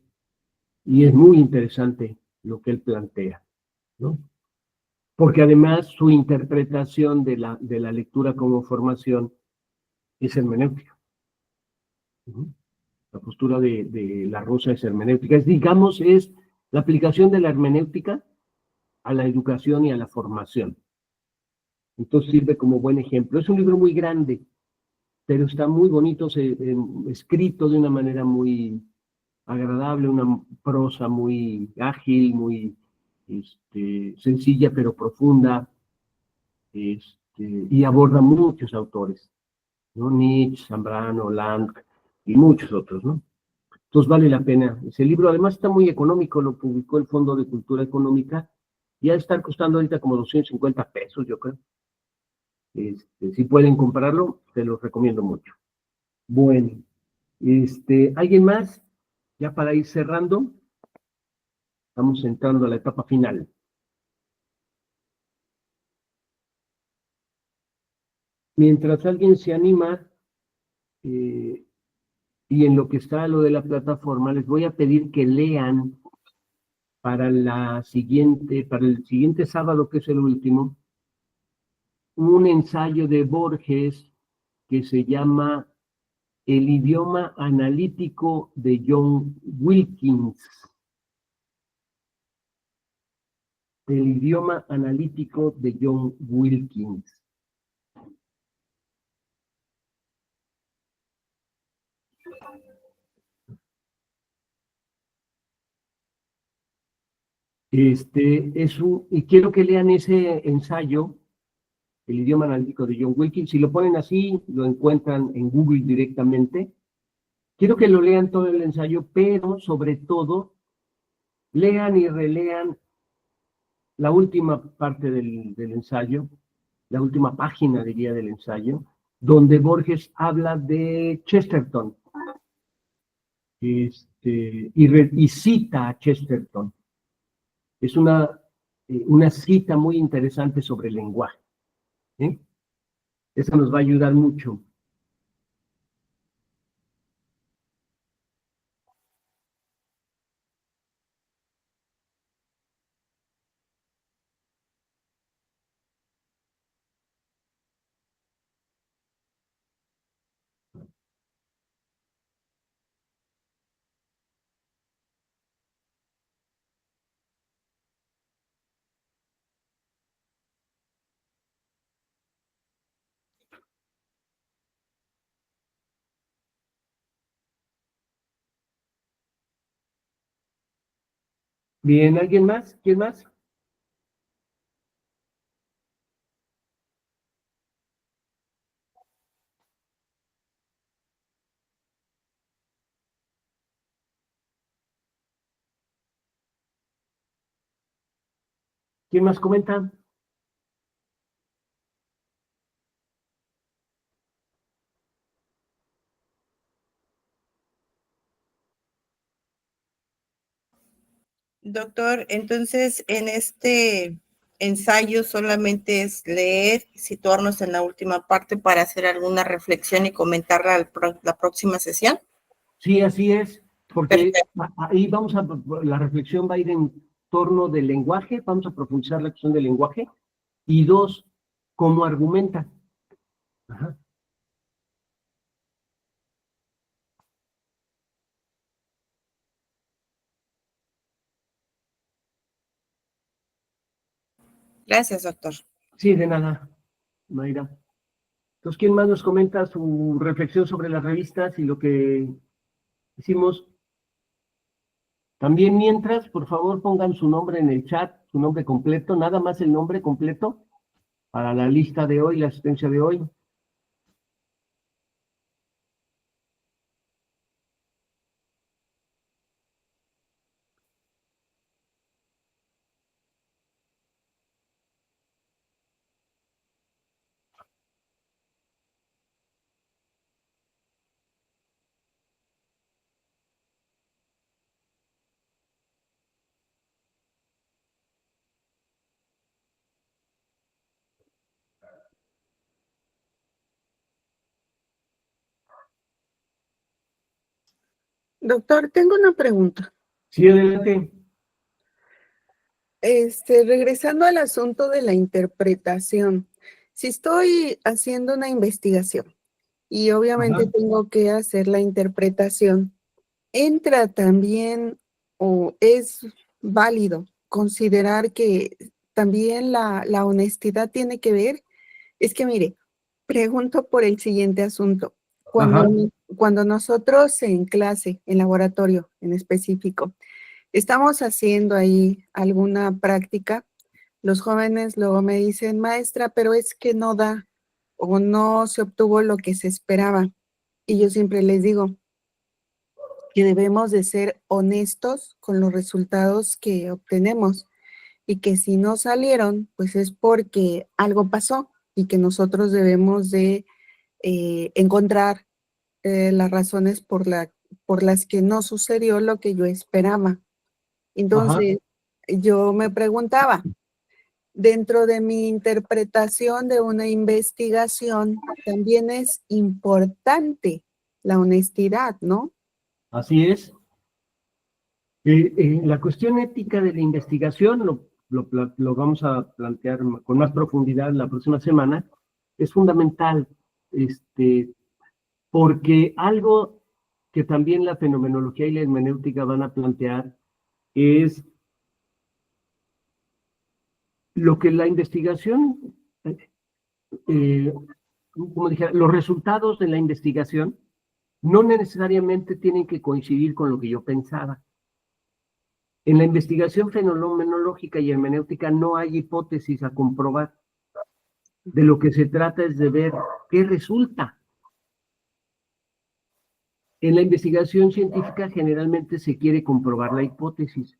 Speaker 2: y es muy interesante lo que él plantea, ¿no? Porque además su interpretación de la lectura como formación es hermenéutica. La postura de La Rosa es hermenéutica. Es la aplicación de la hermenéutica a la educación y a la formación. Entonces sirve como buen ejemplo. Es un libro muy grande, pero está muy bonito, escrito de una manera muy agradable, una prosa muy ágil, muy sencilla pero profunda, y aborda muchos autores, ¿no? Nietzsche, Zambrano, Land y muchos otros, ¿no? Entonces vale la pena. Ese libro además está muy económico, lo publicó el Fondo de Cultura Económica y ha de estar costando ahorita como 250 pesos, yo creo. Si pueden comprarlo, te lo recomiendo mucho. Bueno, ¿alguien más? Ya para ir cerrando, estamos entrando a la etapa final. Mientras alguien se anima, y en lo que está lo de la plataforma, les voy a pedir que lean para el siguiente sábado, que es el último, un ensayo de Borges que se llama El idioma analítico de John Wilkins. El idioma analítico de John Wilkins. Y quiero que lean ese ensayo, El idioma analítico de John Wilkins. Si lo ponen así, lo encuentran en Google directamente. Quiero que lo lean todo el ensayo, pero sobre todo, lean y relean la última parte del ensayo, la última página, diría, del ensayo, donde Borges habla de Chesterton, y cita a Chesterton. Es una cita muy interesante sobre el lenguaje. Eso nos va a ayudar mucho. Bien, ¿alguien más? ¿Quién más? ¿Quién más comenta?
Speaker 6: Doctor, entonces en este ensayo solamente es leer, situarnos en la última parte para hacer alguna reflexión y comentarla la próxima sesión.
Speaker 2: Sí, así es, porque
Speaker 6: Perfecto.
Speaker 2: ahí la reflexión va a ir en torno del lenguaje, vamos a profundizar la cuestión del lenguaje, y dos, cómo argumenta. Ajá.
Speaker 6: Gracias, doctor.
Speaker 2: Sí, de nada, Mayra. Entonces, ¿quién más nos comenta su reflexión sobre las revistas y lo que hicimos? También mientras, por favor, pongan su nombre en el chat, su nombre completo, nada más el nombre completo para la lista de hoy, la asistencia de hoy.
Speaker 3: Doctor, tengo una pregunta.
Speaker 2: Sí, adelante.
Speaker 3: Regresando al asunto de la interpretación, si estoy haciendo una investigación y obviamente
Speaker 2: Ajá.
Speaker 3: tengo que hacer la interpretación, ¿entra también o es válido considerar que también la honestidad tiene que ver? Es que mire, pregunto por el siguiente asunto. Cuando
Speaker 2: Ajá.
Speaker 3: cuando nosotros en clase, en laboratorio en específico, estamos haciendo ahí alguna práctica, los jóvenes luego me dicen, maestra, pero es que no da o no se obtuvo lo que se esperaba. Y yo siempre les digo que debemos de ser honestos con los resultados que obtenemos y que si no salieron, pues es porque algo pasó y que nosotros debemos de encontrar las razones por las que no sucedió lo que yo esperaba.
Speaker 2: Ajá.
Speaker 3: Entonces, yo me preguntaba, dentro de mi interpretación de una investigación, también es importante la honestidad, ¿no?
Speaker 2: Así es. La cuestión ética de la investigación, lo vamos a plantear con más profundidad la próxima semana, es fundamental, porque algo que también la fenomenología y la hermenéutica van a plantear es lo que la investigación, como dije, los resultados de la investigación no necesariamente tienen que coincidir con lo que yo pensaba. En la investigación fenomenológica y hermenéutica no hay hipótesis a comprobar. De lo que se trata es de ver qué resulta. En la investigación científica generalmente se quiere comprobar la hipótesis,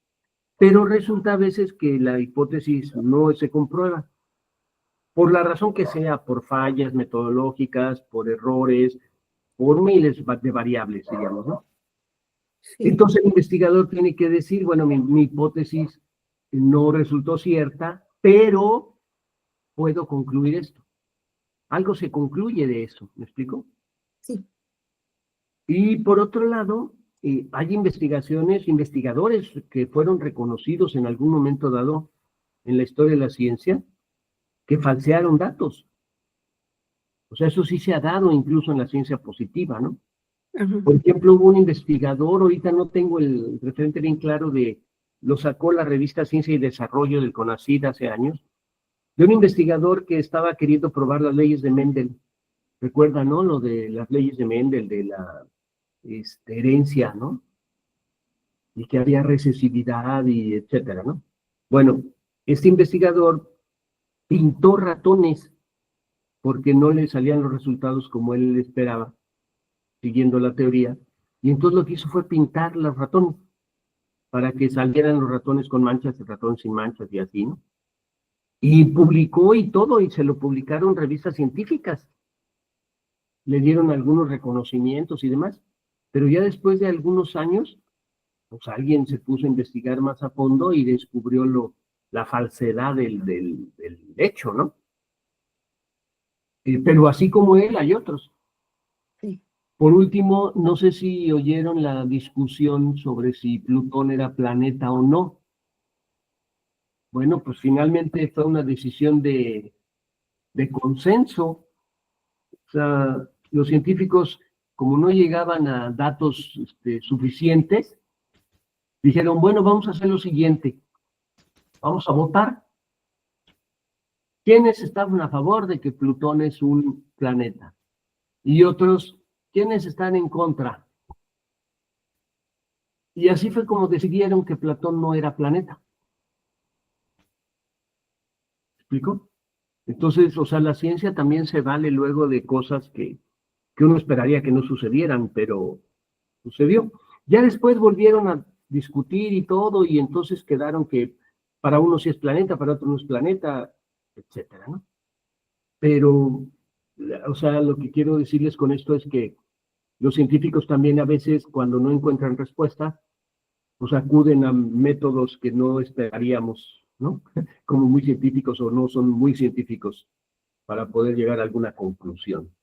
Speaker 2: pero resulta a veces que la hipótesis no se comprueba, por la razón que sea, por fallas metodológicas, por errores, por miles de variables, digamos, ¿no?
Speaker 3: Sí.
Speaker 2: Entonces el investigador tiene que decir, bueno, mi hipótesis no resultó cierta, pero puedo concluir esto. Algo se concluye de eso, ¿me explico?
Speaker 3: Sí.
Speaker 2: Y por otro lado, hay investigadores que fueron reconocidos en algún momento dado en la historia de la ciencia, que falsearon datos. O sea, eso sí se ha dado incluso en la ciencia positiva, ¿no?
Speaker 3: Ajá.
Speaker 2: Por ejemplo, hubo un investigador, ahorita no tengo el referente bien claro lo sacó la revista Ciencia y Desarrollo del CONACYT hace años, de un investigador que estaba queriendo probar las leyes de Mendel. Recuerda, ¿no? Lo de las leyes de Mendel, de la herencia, ¿no? Y que había recesividad y etcétera, ¿no? Bueno, este investigador pintó ratones porque no le salían los resultados como él esperaba, siguiendo la teoría, y entonces lo que hizo fue pintar los ratones para que salieran los ratones con manchas y ratones sin manchas y así, ¿no? Y publicó y todo, y se lo publicaron revistas científicas. Le dieron algunos reconocimientos y demás, pero ya después de algunos años, pues alguien se puso a investigar más a fondo y descubrió la falsedad del hecho, ¿no? Pero así como él, hay otros.
Speaker 3: Sí.
Speaker 2: Por último, no sé si oyeron la discusión sobre si Plutón era planeta o no. Bueno, pues finalmente fue una decisión de consenso. O sea, los científicos, como no llegaban a datos suficientes, dijeron, bueno, vamos a hacer lo siguiente, vamos a votar. ¿Quiénes estaban a favor de que Plutón es un planeta? Y otros, ¿quiénes están en contra? Y así fue como decidieron que Plutón no era planeta. ¿Me explico? Entonces, o sea, la ciencia también se vale luego de cosas que uno esperaría que no sucedieran, pero sucedió. Ya después volvieron a discutir y todo, y entonces quedaron que para uno sí es planeta, para otro no es planeta, etcétera, ¿no? Pero, o sea, lo que quiero decirles con esto es que los científicos también a veces, cuando no encuentran respuesta, pues acuden a métodos que no esperaríamos, ¿no? Como muy científicos o no son muy científicos para poder llegar a alguna conclusión.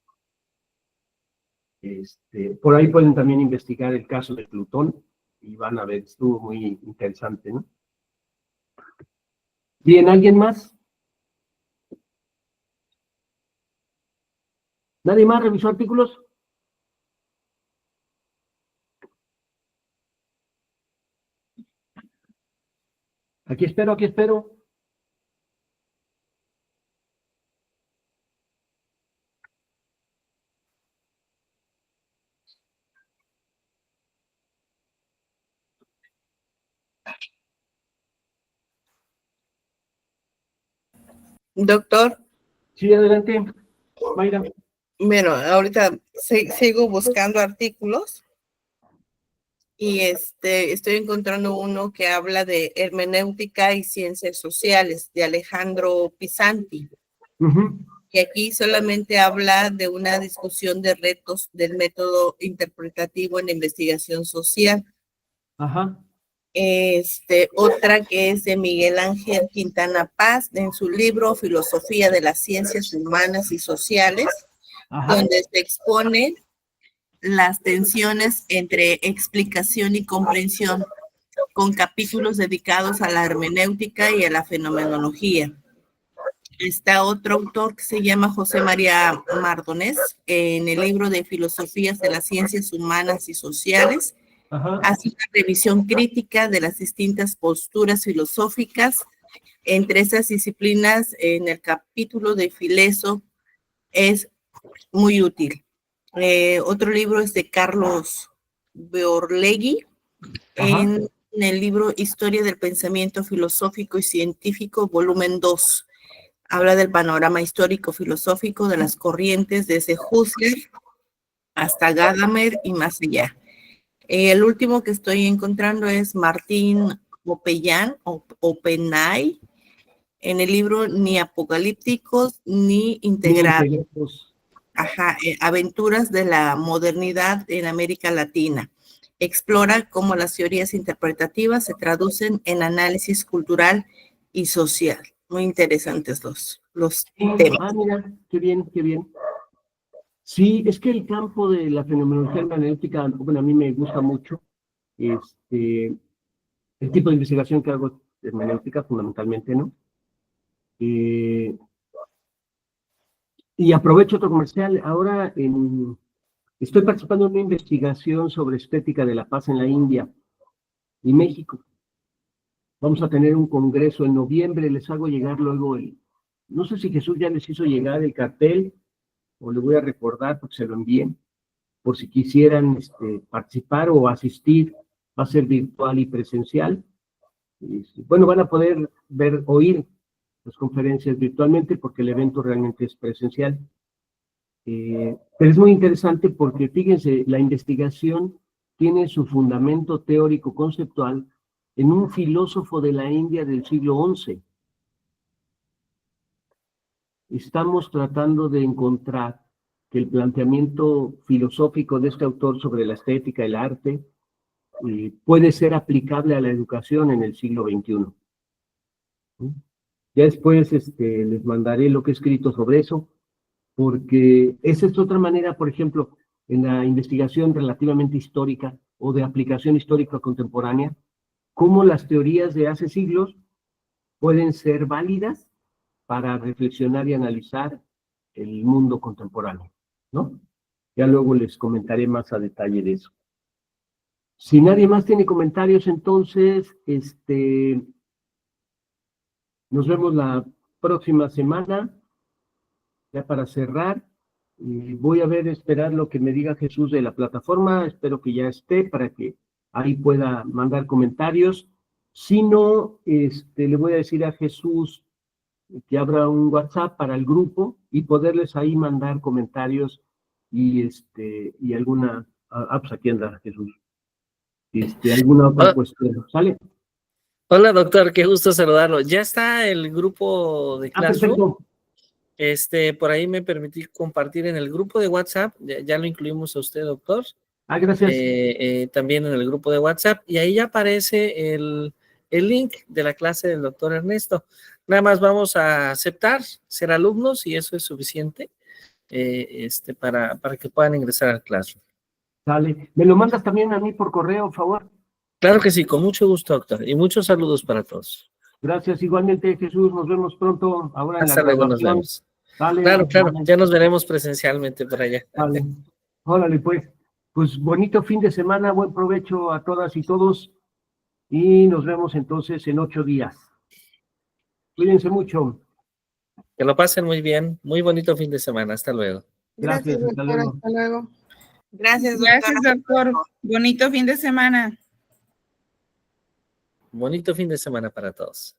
Speaker 2: Por ahí pueden también investigar el caso de Plutón y van a ver, estuvo muy interesante, ¿no? Bien, ¿alguien más? ¿Nadie más revisó artículos? Aquí espero, aquí espero.
Speaker 6: Doctor,
Speaker 2: Sí, adelante, Mayra.
Speaker 6: bueno, ahorita sigo buscando artículos y estoy encontrando uno que habla de hermenéutica y ciencias sociales de Alejandro Pisanti.
Speaker 2: Ujú.
Speaker 6: Y aquí solamente habla de una discusión de retos del método interpretativo en la investigación social.
Speaker 2: Ajá.
Speaker 6: Otra que es de Miguel Ángel Quintana Paz, en su libro Filosofía de las Ciencias Humanas y Sociales,
Speaker 2: Ajá.
Speaker 6: donde se exponen las tensiones entre explicación y comprensión, con capítulos dedicados a la hermenéutica y a la fenomenología. Está otro autor que se llama José María Mardonés, en el libro de Filosofías de las Ciencias Humanas y Sociales,
Speaker 2: Ajá.
Speaker 6: hace una revisión crítica de las distintas posturas filosóficas entre esas disciplinas. En el capítulo de Fileso es muy útil. Otro libro es de Carlos Beorlegui, en el libro Historia del Pensamiento Filosófico y Científico, volumen 2. Habla del panorama histórico filosófico de las corrientes desde Husserl hasta Gadamer y más allá. El último que estoy encontrando es Martín Opellán, Openay, en el libro Ni Apocalípticos ni Integrados. Aventuras de la modernidad en América Latina. Explora cómo las teorías interpretativas se traducen en análisis cultural y social. Muy interesantes los temas.
Speaker 2: Ah, mira, qué bien, qué bien. Sí, es que el campo de la fenomenología hermenéutica, bueno, a mí me gusta mucho. El tipo de investigación que hago es hermenéutica, fundamentalmente, ¿no? Y aprovecho otro comercial. Ahora estoy participando en una investigación sobre estética de la paz en la India y México. Vamos a tener un congreso en noviembre, les hago llegar luego no sé si Jesús ya les hizo llegar el cartel o le voy a recordar porque se lo envíen, por si quisieran participar o asistir. Va a ser virtual y presencial. Bueno, van a poder oír las conferencias virtualmente porque el evento realmente es presencial. Pero es muy interesante porque, fíjense, la investigación tiene su fundamento teórico conceptual en un filósofo de la India del siglo XI. Estamos tratando de encontrar que el planteamiento filosófico de este autor sobre la estética, el arte, puede ser aplicable a la educación en el siglo XXI. Ya después les mandaré lo que he escrito sobre eso, porque esa es otra manera, por ejemplo, en la investigación relativamente histórica o de aplicación histórica contemporánea, cómo las teorías de hace siglos pueden ser válidas para reflexionar y analizar el mundo contemporáneo, ¿no? Ya luego les comentaré más a detalle de eso. Si nadie más tiene comentarios, entonces, nos vemos la próxima semana, ya para cerrar. Voy a esperar lo que me diga Jesús de la plataforma, espero que ya esté para que ahí pueda mandar comentarios. Si no, le voy a decir a Jesús que abra un WhatsApp para el grupo y poderles ahí mandar comentarios y alguna, pues aquí anda Jesús, alguna otra cuestión, ¿sale?
Speaker 1: Hola, doctor, qué gusto saludarlo. Ya está el grupo de Classroom.
Speaker 2: Perfecto.
Speaker 1: Por ahí me permití compartir en el grupo de WhatsApp, ya lo incluimos a usted, doctor.
Speaker 2: Gracias.
Speaker 1: También en el grupo de WhatsApp, y ahí ya aparece el link de la clase del doctor Ernesto. Nada más vamos a aceptar ser alumnos y eso es suficiente para que puedan ingresar al Classroom.
Speaker 2: Dale. ¿Me lo mandas también a mí por correo, por favor?
Speaker 1: Claro que sí, con mucho gusto, doctor, y muchos saludos para todos.
Speaker 2: Gracias, igualmente, Jesús, nos vemos pronto, ahora en la
Speaker 1: Hasta luego, nos
Speaker 2: graduación.
Speaker 1: vemos.
Speaker 2: Dale,
Speaker 1: Claro,
Speaker 2: dale.
Speaker 1: ya nos veremos presencialmente por allá.
Speaker 2: Vale. Órale, pues bonito fin de semana, buen provecho a todas y todos, y nos vemos entonces en 8 días. Cuídense mucho.
Speaker 1: Que lo pasen muy bien, muy bonito fin de semana, hasta luego.
Speaker 3: Gracias,
Speaker 2: Hasta
Speaker 3: doctora.
Speaker 2: luego.
Speaker 3: Hasta luego.
Speaker 6: Gracias, doctora.
Speaker 7: Gracias, doctor. Bonito fin de semana.
Speaker 1: bonito fin de semana para todos.